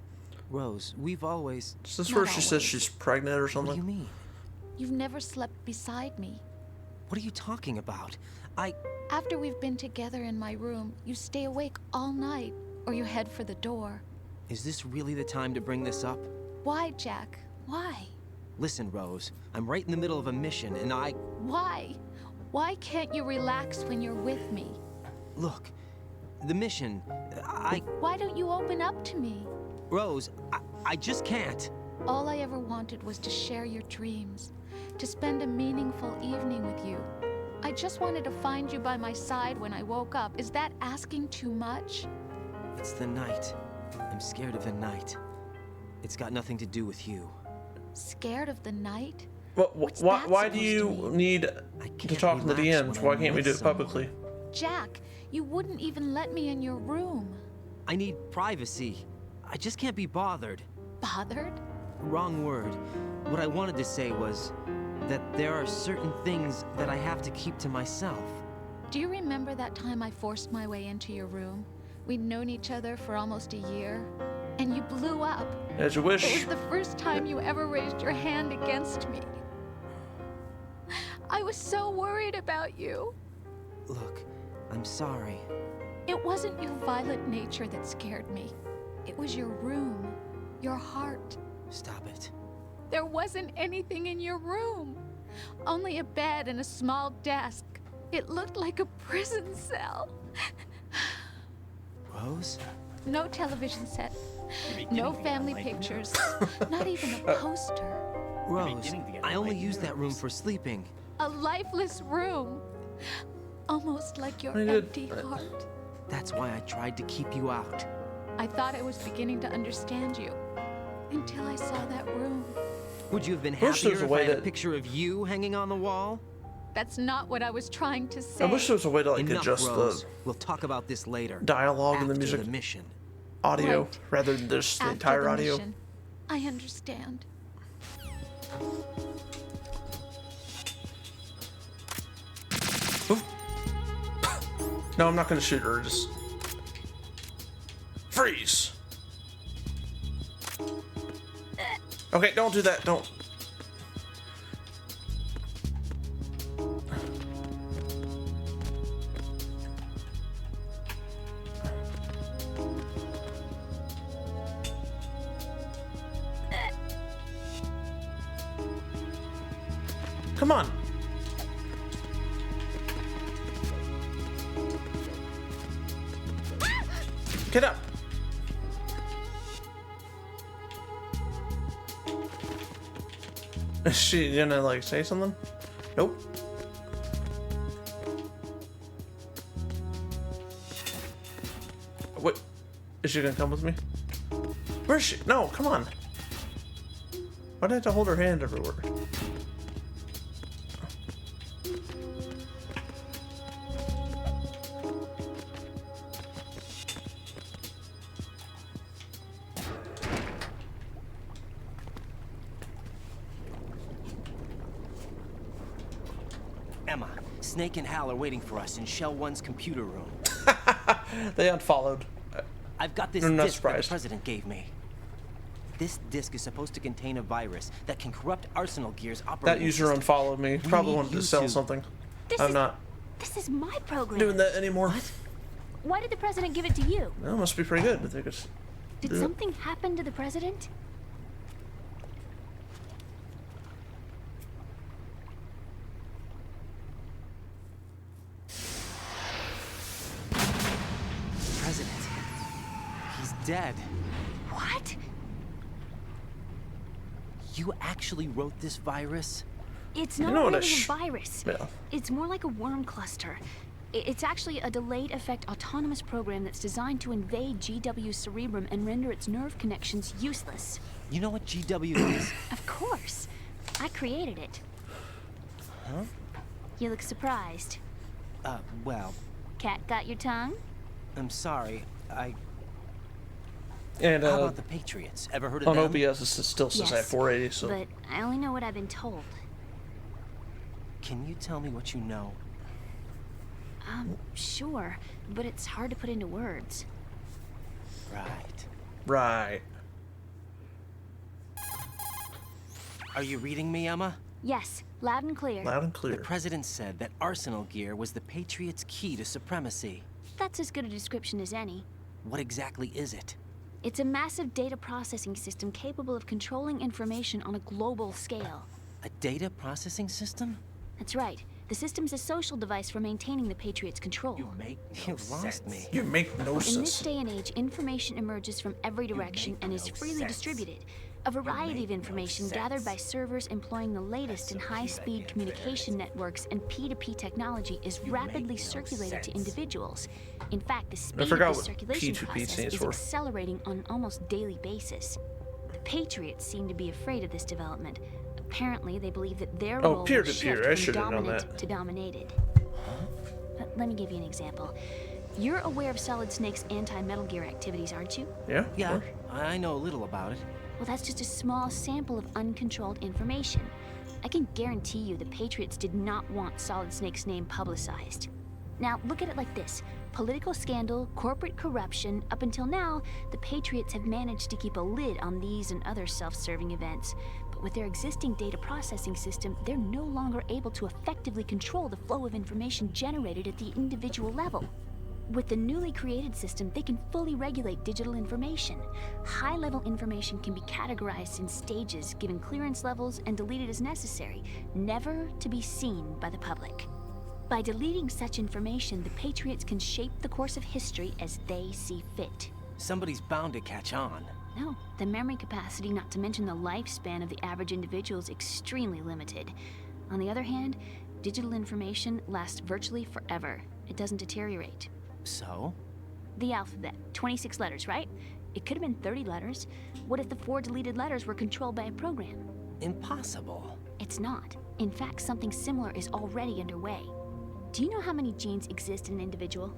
Rose, we've always... Is this Not where she says always. she's pregnant or What something? do you mean? You've never slept beside me. What are you talking about? After we've been together in my room, you stay awake all night, or you head for the door. Is this really the time to bring this up? Why, Jack? Why? Listen, Rose, I'm right in the middle of a mission and Why? Why can't you relax when you're with me? Look, the mission, Why don't you open up to me? Rose, I just can't. All I ever wanted was to share your dreams, to spend a meaningful evening with you. I just wanted to find you by my side when I woke up. Is that asking too much? It's the night. I'm scared of the night. It's got nothing to do with you. Scared of the night? What's why do you need to talk in the DMs? Why can't we do it publicly? Jack, you wouldn't even let me in your room. I need privacy. I just can't be bothered. Bothered? Wrong word. What I wanted to say was that there are certain things that I have to keep to myself. Do you remember that time I forced my way into your room? We'd known each other for almost a year, and you blew up. As you wish. It was the first time you ever raised your hand against me. I was so worried about you. Look, I'm sorry. It wasn't your violent nature that scared me. It was your room, your heart. Stop it. There wasn't anything in your room. Only a bed and a small desk. It looked like a prison cell. Rose? No television set. No family pictures. Not even a poster. Rose, I only use that room for sleeping. A lifeless room. Almost like your I did- empty heart. That's why I tried to keep you out. I thought I was beginning to understand you. Until I saw that room. Would you have been wish there happier was a if way I had a that- picture of you hanging on the wall? That's not what I was trying to say. I wish there was a way to like Enough, adjust Rose. the We'll talk about this later. dialogue and the After music the mission. audio Right. rather than just the After entire the audio. mission. I understand. Oof. No, I'm not gonna shoot her. Just freeze. Okay, don't do that. Don't. Come on. Get up. Is she gonna like say something? Nope. What? Is she gonna come with me? Where is she? No, come on. Why'd I have to hold her hand everywhere? Emma, Snake and Hal are waiting for us in Shell 1's computer room. They unfollowed. I've got this I'm not disk that the surprised. president gave me. This disk is supposed to contain a virus that can corrupt Arsenal Gear's operating That user system. unfollowed me. Probably need wanted to you sell two. something. This I'm is- not This is my program. doing that anymore. Why did the president give it to you? Well, it must be pretty good. I think it's. Did Yeah. something happen to the president? President. He's dead. What? You actually wrote this virus? It's not know what a really a virus. Yeah. It's more like a worm cluster. It's actually a delayed effect autonomous program that's designed to invade GW's cerebrum and render its nerve connections useless. You know what GW is? Of course. I created it. Huh? You look surprised. Well, Cat got your tongue? I'm sorry. And How about the Patriots? Ever heard of on them? OBS, it still says I have Yes, 480. So but I only know what I've been told. Can you tell me what you know? Sure, but it's hard to put into words. Right. right. Are you reading me, Emma? Yes, loud and clear. Loud and The clear. president said that Arsenal Gear was the Patriots' key to supremacy. That's as good a description as any. What exactly is it? It's a massive data processing system capable of controlling information on a global scale. A data processing system? That's right. The system's a social device for maintaining the Patriots' control. You lost me. You make no In this sense. day and age, information emerges from every direction and is freely distributed. A variety of information gathered by servers employing the latest in high-speed communication networks and P2P technology is rapidly circulated to individuals. In fact, the speed of forgot the what circulation P2P process stands is for. accelerating on an almost daily basis. The Patriots seem to be afraid of this development. Apparently, they believe that their Oh, role will peer-to-peer. shift I from should have known dominant that. to dominated. But let me give you an example. You're aware of Solid Snake's anti-Metal Gear activities, aren't you? Yeah. Yeah, Or- I know a little about it. Well, that's just a small sample of uncontrolled information. I can guarantee you the Patriots did not want Solid Snake's name publicized. Now, look at it like this. Political scandal, corporate corruption, up until now, the Patriots have managed to keep a lid on these and other self-serving events. But with their existing data processing system, they're no longer able to effectively control the flow of information generated at the individual level. With the newly created system, they can fully regulate digital information. High-level information can be categorized in stages, given clearance levels, and deleted as necessary, never to be seen by the public. By deleting such information, the Patriots can shape the course of history as they see fit. Somebody's bound to catch on. No, the memory capacity, not to mention the lifespan of the average individual, is extremely limited. On the other hand, digital information lasts virtually forever. It doesn't deteriorate. So? The alphabet, 26 letters, right? It could have been 30 letters. What if the 4 deleted letters were controlled by a program? Impossible. It's not. In fact, something similar is already underway. Do you know how many genes exist in an individual?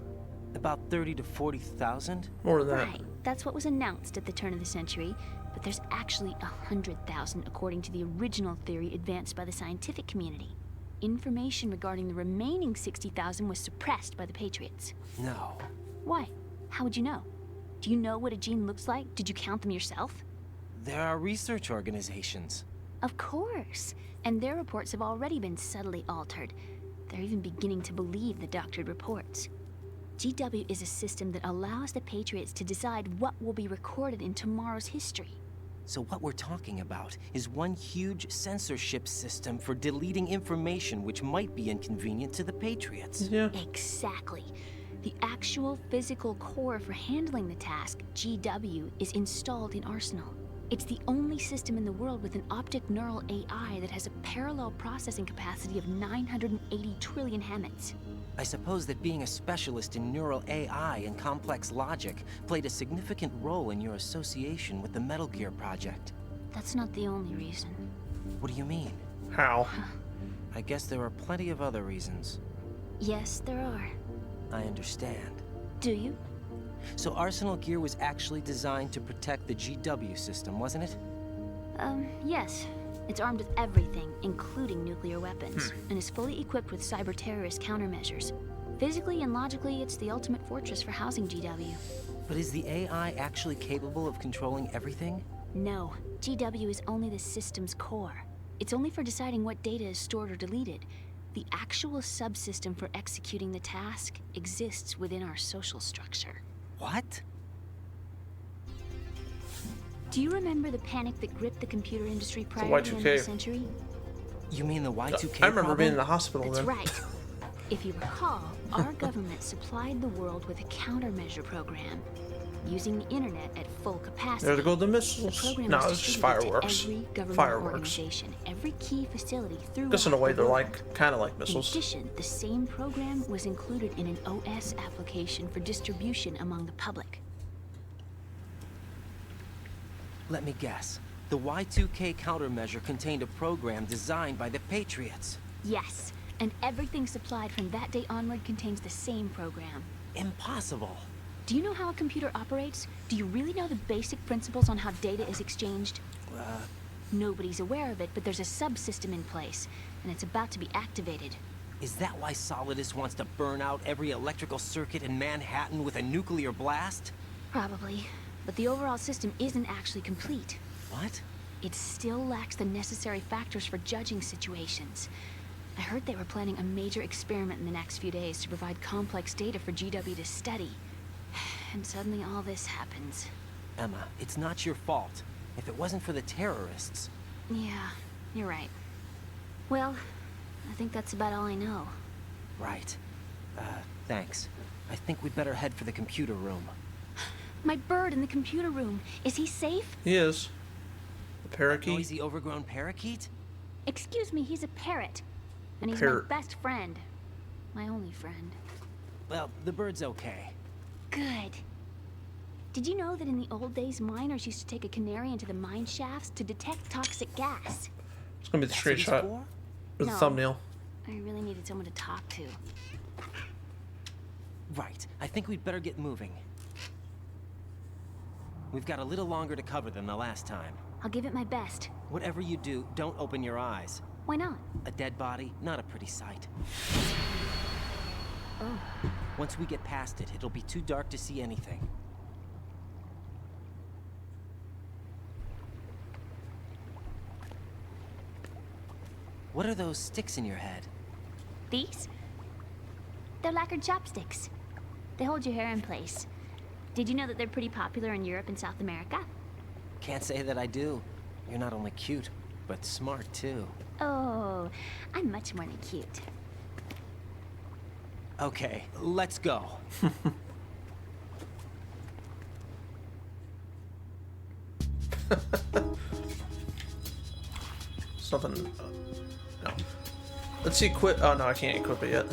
About 30 to 40,000? More than that. Right. That's what was announced at the turn of the century. But there's actually 100,000 according to the original theory advanced by the scientific community. Information regarding the remaining 60,000 was suppressed by the Patriots. No. Why? How would you know? Do you know what a gene looks like? Did you count them yourself? There are research organizations. Of course. And their reports have already been subtly altered. They're even beginning to believe the doctored reports. GW is a system that allows the Patriots to decide what will be recorded in tomorrow's history. So what we're talking about is one huge censorship system for deleting information which might be inconvenient to the Patriots. Yeah. Exactly. The actual physical core for handling the task, GW, is installed in Arsenal. It's the only system in the world with an optic neural AI that has a parallel processing capacity of 980 trillion Hammets. I suppose that being a specialist in neural AI and complex logic played a significant role in your association with the Metal Gear project. That's not the only reason. What do you mean? How? I guess there are plenty of other reasons. Yes, there are. I understand. Do you? So Arsenal Gear was actually designed to protect the GW system, wasn't it? Yes. It's armed with everything, including nuclear weapons, and is fully equipped with cyber-terrorist countermeasures. Physically and logically, it's the ultimate fortress for housing GW. But is the AI actually capable of controlling everything? No. GW is only the system's core. It's only for deciding what data is stored or deleted. The actual subsystem for executing the task exists within our social structure. What? Do you remember the panic that gripped the computer industry prior to the end Y2K. of the century? You mean the Y2K I remember problem? being in the hospital That's then. right. If you recall, our government supplied the world with a countermeasure program. Using the internet at full capacity. There to go the The missiles. program No, was it's just distributed fireworks. to every government Fireworks. organization, every key facility throughout Guess in a way the they're world. like, kind of like In missiles. addition, the same program was included in an OS application for distribution among the public. Let me guess. The Y2K countermeasure contained a program designed by the Patriots. Yes, and everything supplied from that day onward contains the same program. Impossible. Do you know how a computer operates? Do you really know the basic principles on how data is exchanged? Nobody's aware of it, but there's a subsystem in place, and it's about to be activated. Is that why Solidus wants to burn out every electrical circuit in Manhattan with a nuclear blast? Probably, but the overall system isn't actually complete. What? It still lacks the necessary factors for judging situations. I heard they were planning a major experiment in the next few days to provide complex data for GW to study. And suddenly all this happens. Emma, it's not your fault. If it wasn't for the terrorists... Yeah, you're right. Well, I think that's about all I know. Right. Thanks. I think we'd better head for the computer room. My bird in the computer room. Is he safe? He is. The parakeet. Noisy, overgrown parakeet? Excuse me, he's a parrot. And he's Parrot. my best friend. My only friend. Well, the bird's okay. Good. Did you know that in the old days, miners used to take a canary into the mine shafts to detect toxic gas? It's gonna be the That's what he's screenshot for? or the No. thumbnail. I really needed someone to talk to. Right. I think we'd better get moving. We've got a little longer to cover than the last time. I'll give it my best. Whatever you do, don't open your eyes. Why not? A dead body, not a pretty sight. Oh. Once we get past it, it'll be too dark to see anything. What are those sticks in your head? These? They're lacquered chopsticks. They hold your hair in place. Did you know that they're pretty popular in Europe and South America? Can't say that I do. You're not only cute, but smart too. Oh, I'm much more than cute. Okay, let's go. Something. No. Let's see. Equip. Oh no, I can't equip it yet.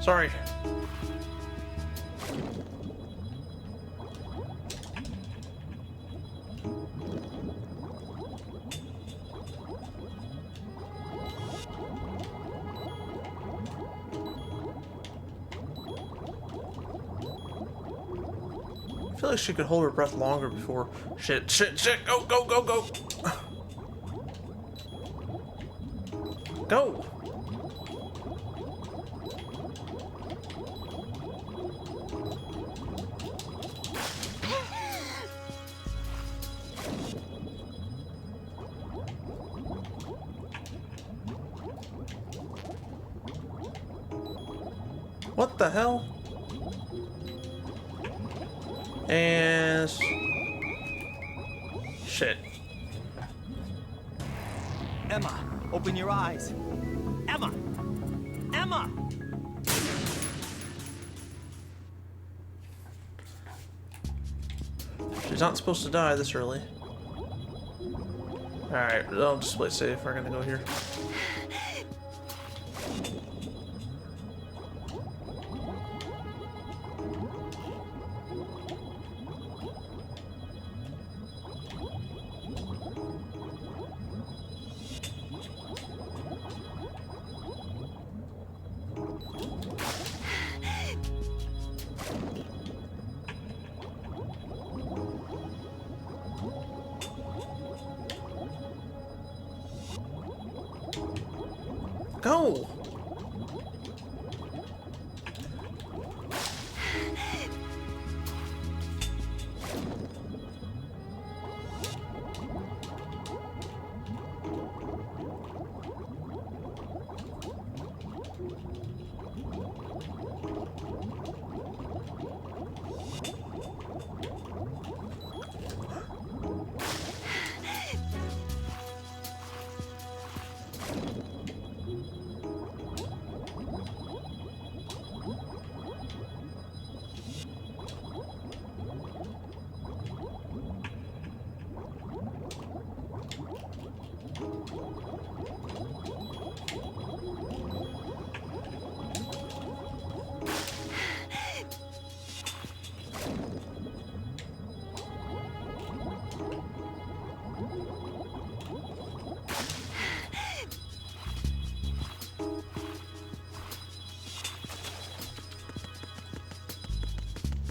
Sorry. I feel like she could hold her breath longer before. Shit, shit, shit, go, go, go, go. Go. What the hell? And shit. Emma, open your eyes. Emma! Emma! She's not supposed to die this early. Alright, I'll just play safe. We're gonna go here. Go!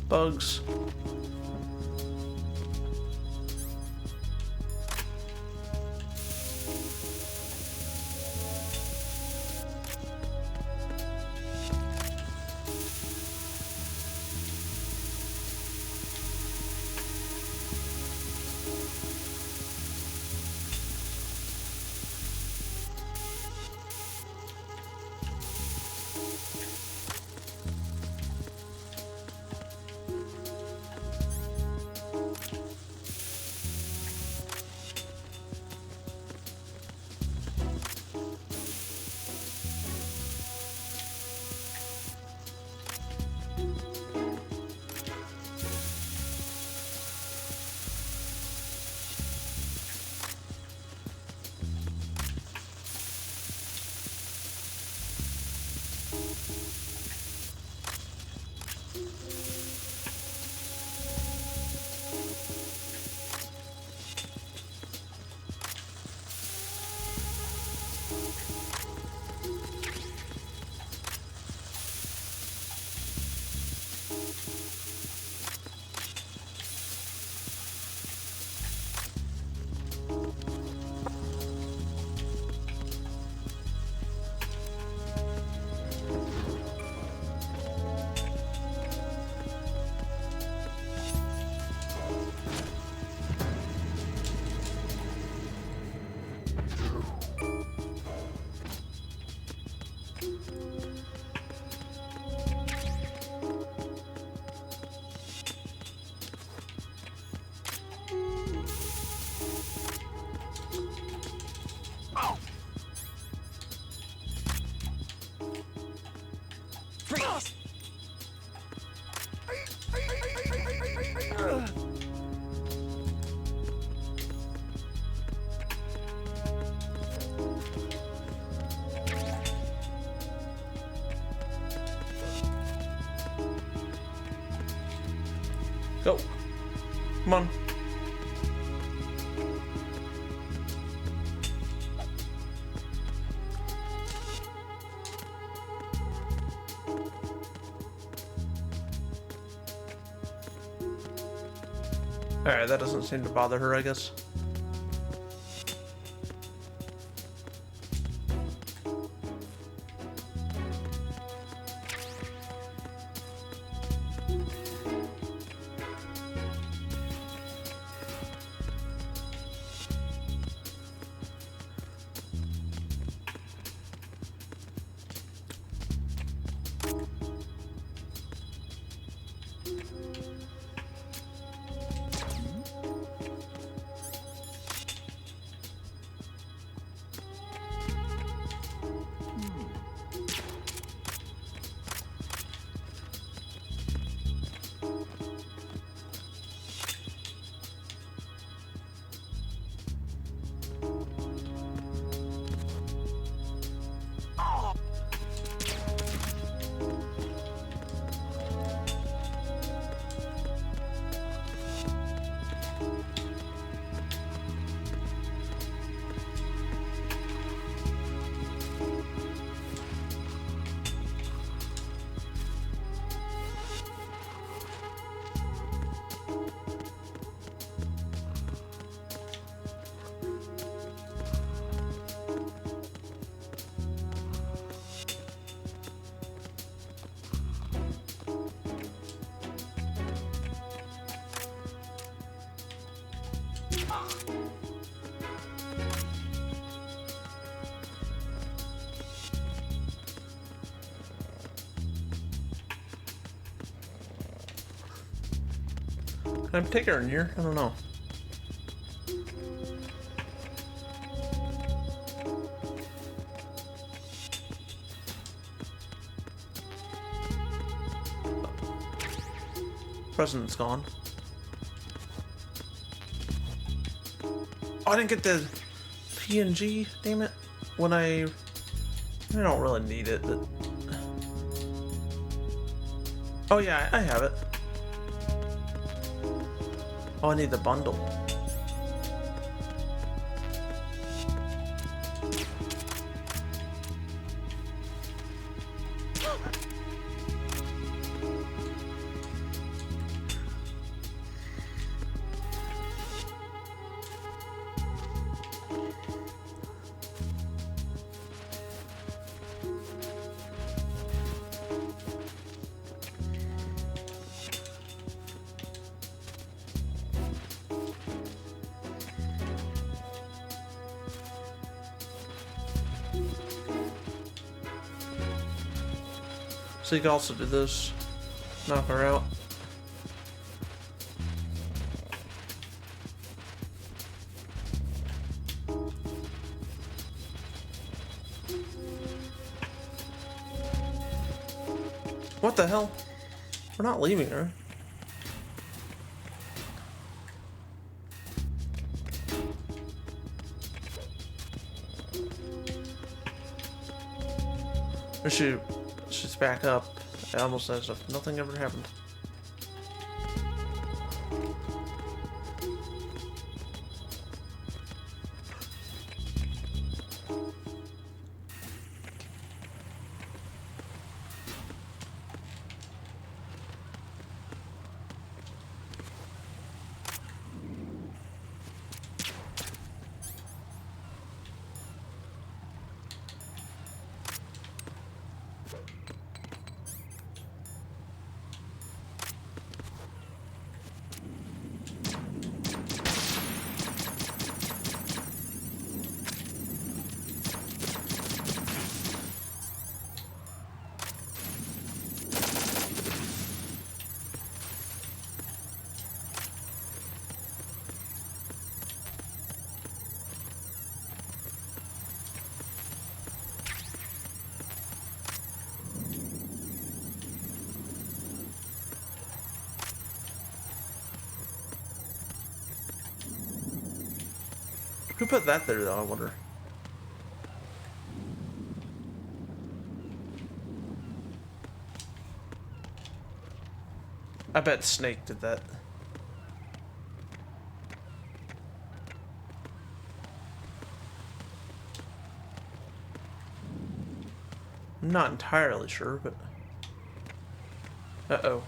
Bugs. Come on. Alright, that doesn't seem to bother her, I guess. Can I take her in here? I don't know. President's gone. Oh, I didn't get the PNG, damn it. When I don't really need it, but... Oh yeah, I have it. Oh, I need the bundle. So you can also do this. Knock her out. What the hell? We're not leaving her. Or she's back up. It almost as if nothing ever happened. Who put that there, though, I wonder? I bet Snake did that. I'm not entirely sure, but... Uh-oh.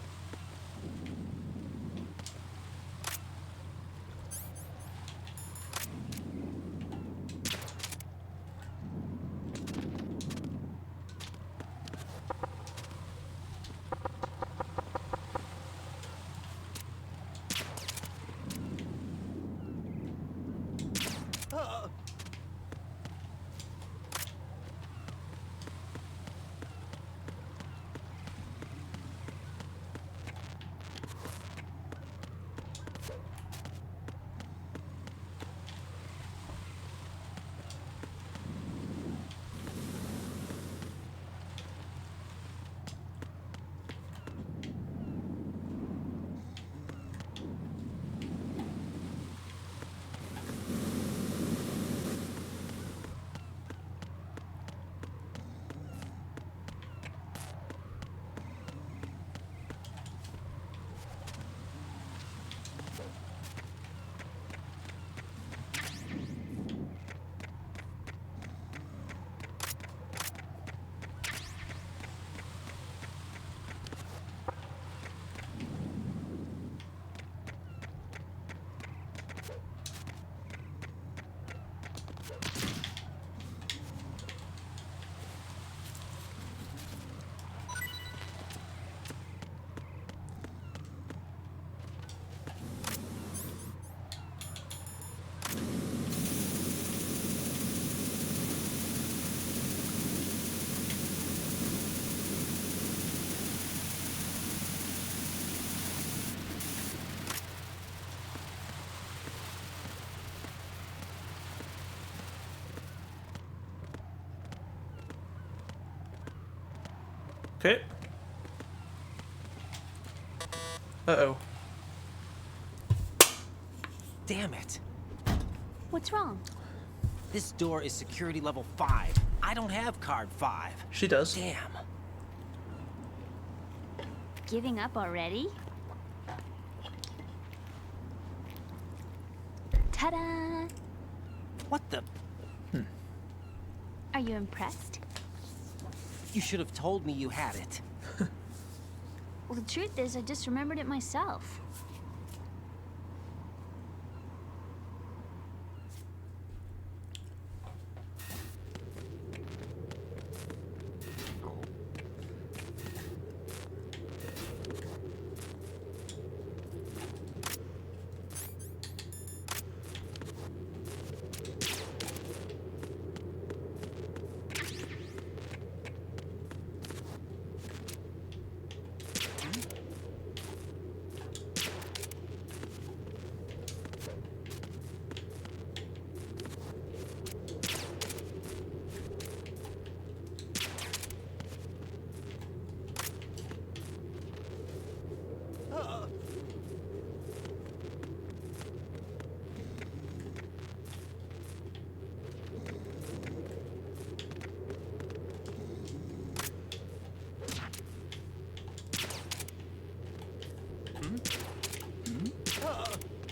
Okay. Uh-oh. Damn it. What's wrong? This door is security level 5. I don't have card 5. She does. Damn. Giving up already? Ta-da! What the? Are you impressed? You should have told me you had it. Well, the truth is, I just remembered it myself.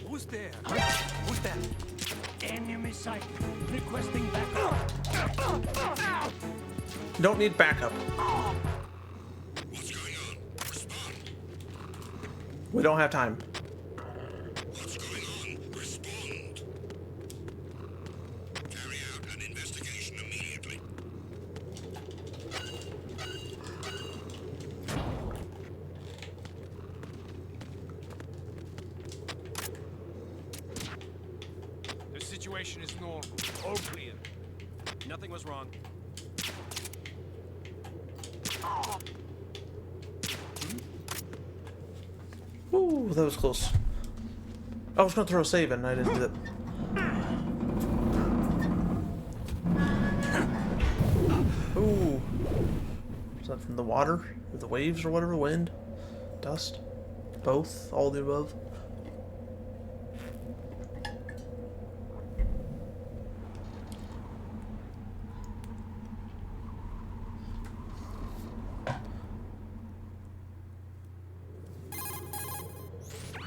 Who's there? Who's that? Enemy sight. Requesting backup. Don't need backup. What's going on? Respond. We don't have time. What's going on? Respond. Carry out an investigation immediately. The situation is normal. All clear. Nothing was wrong. Ooh, that was close. I was gonna throw a save in, I didn't do that. Ooh. Is that from the water? Or the waves or whatever? Wind? Dust? Both? All the above?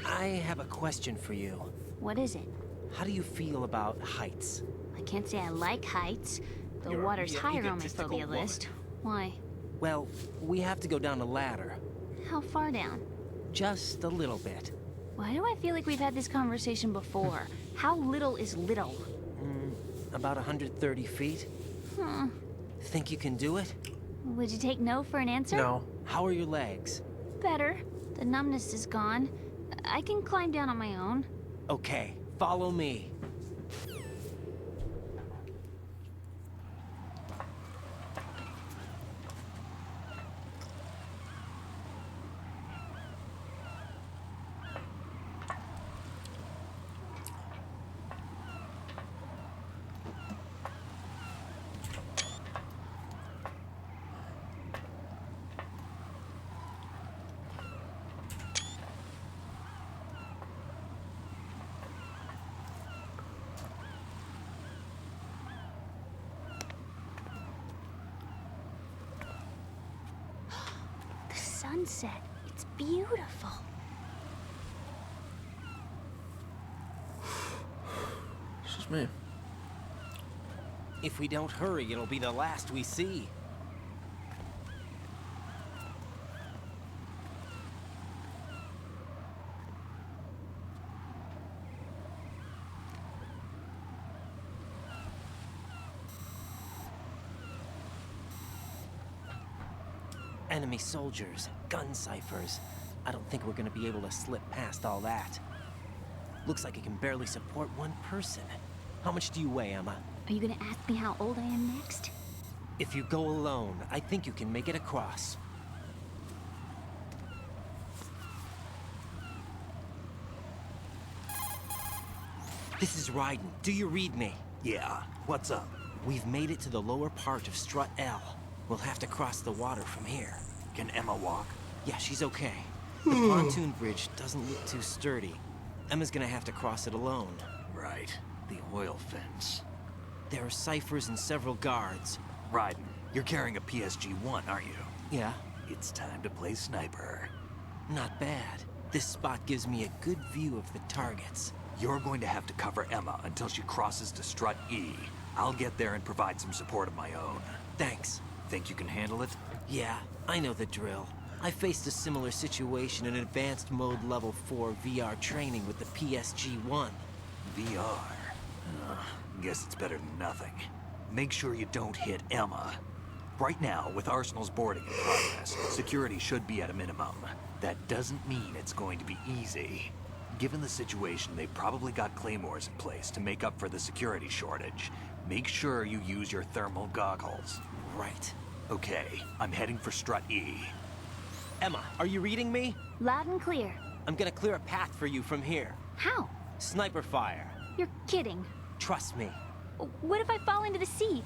I have a question for you. What is it? How do you feel about heights? I can't say I like heights. The You're a water's real higher on my egotistical phobia woman. list. Why? Well, we have to go down a ladder. How far down? Just a little bit. Why do I feel like we've had this conversation before? How little is little? About 130 feet. Think you can do it? Would you take no for an answer? No. How are your legs? Better. The numbness is gone. I can climb down on my own. Okay, follow me. Sunset. It's beautiful. This is me. If we don't hurry, it'll be the last we see. Enemy soldiers, gun ciphers. I don't think we're gonna be able to slip past all that. Looks like it can barely support one person. How much do you weigh, Emma? Are you gonna ask me how old I am next? If you go alone, I think you can make it across. This is Raiden. Do you read me? Yeah, what's up? We've made it to the lower part of Strut L. We'll have to cross the water from here. Can Emma walk? Yeah, she's okay. The pontoon bridge doesn't look too sturdy. Emma's gonna have to cross it alone. Right, the oil fence. There are ciphers and several guards. Raiden, you're carrying a PSG-1, aren't you? Yeah, It's time to play sniper. not bad. This spot gives me a good view of the targets. You're going to have to cover Emma until she crosses to Strut E. I'll get there and provide some support of my own. Thanks. Think you can handle it? Yeah, I know the drill. I faced a similar situation in advanced mode level 4 VR training with the PSG-1. VR? Guess it's better than nothing. Make sure you don't hit Emma. Right now, with Arsenal's boarding in progress, security should be at a minimum. That doesn't mean it's going to be easy. Given the situation, they've probably got claymores in place to make up for the security shortage. Make sure you use your thermal goggles. Right. Okay, I'm heading for Strut E. Emma, are you reading me? Loud and clear. I'm gonna clear a path for you from here. How? Sniper fire. You're kidding. Trust me. What if I fall into the sea?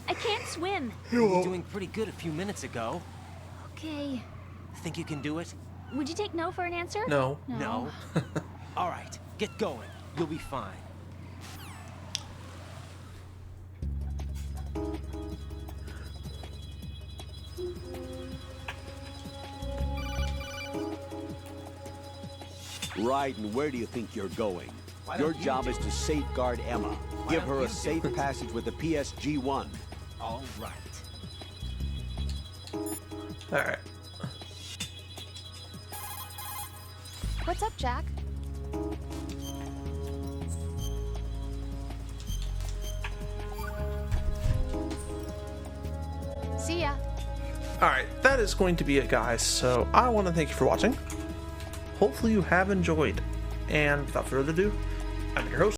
I can't swim. You were doing pretty good a few minutes ago. Okay. Think you can do it? Would you take no for an answer? No. No. All right, get going. You'll be fine. Raiden, where do you think you're going? Your job is to safeguard Emma. Give her a safe passage with the PSG-1. All right. All right. What's up, Jack? See ya. All right, that is going to be it, guys. So I want to thank you for watching. Hopefully you have enjoyed. And without further ado, I'm your host,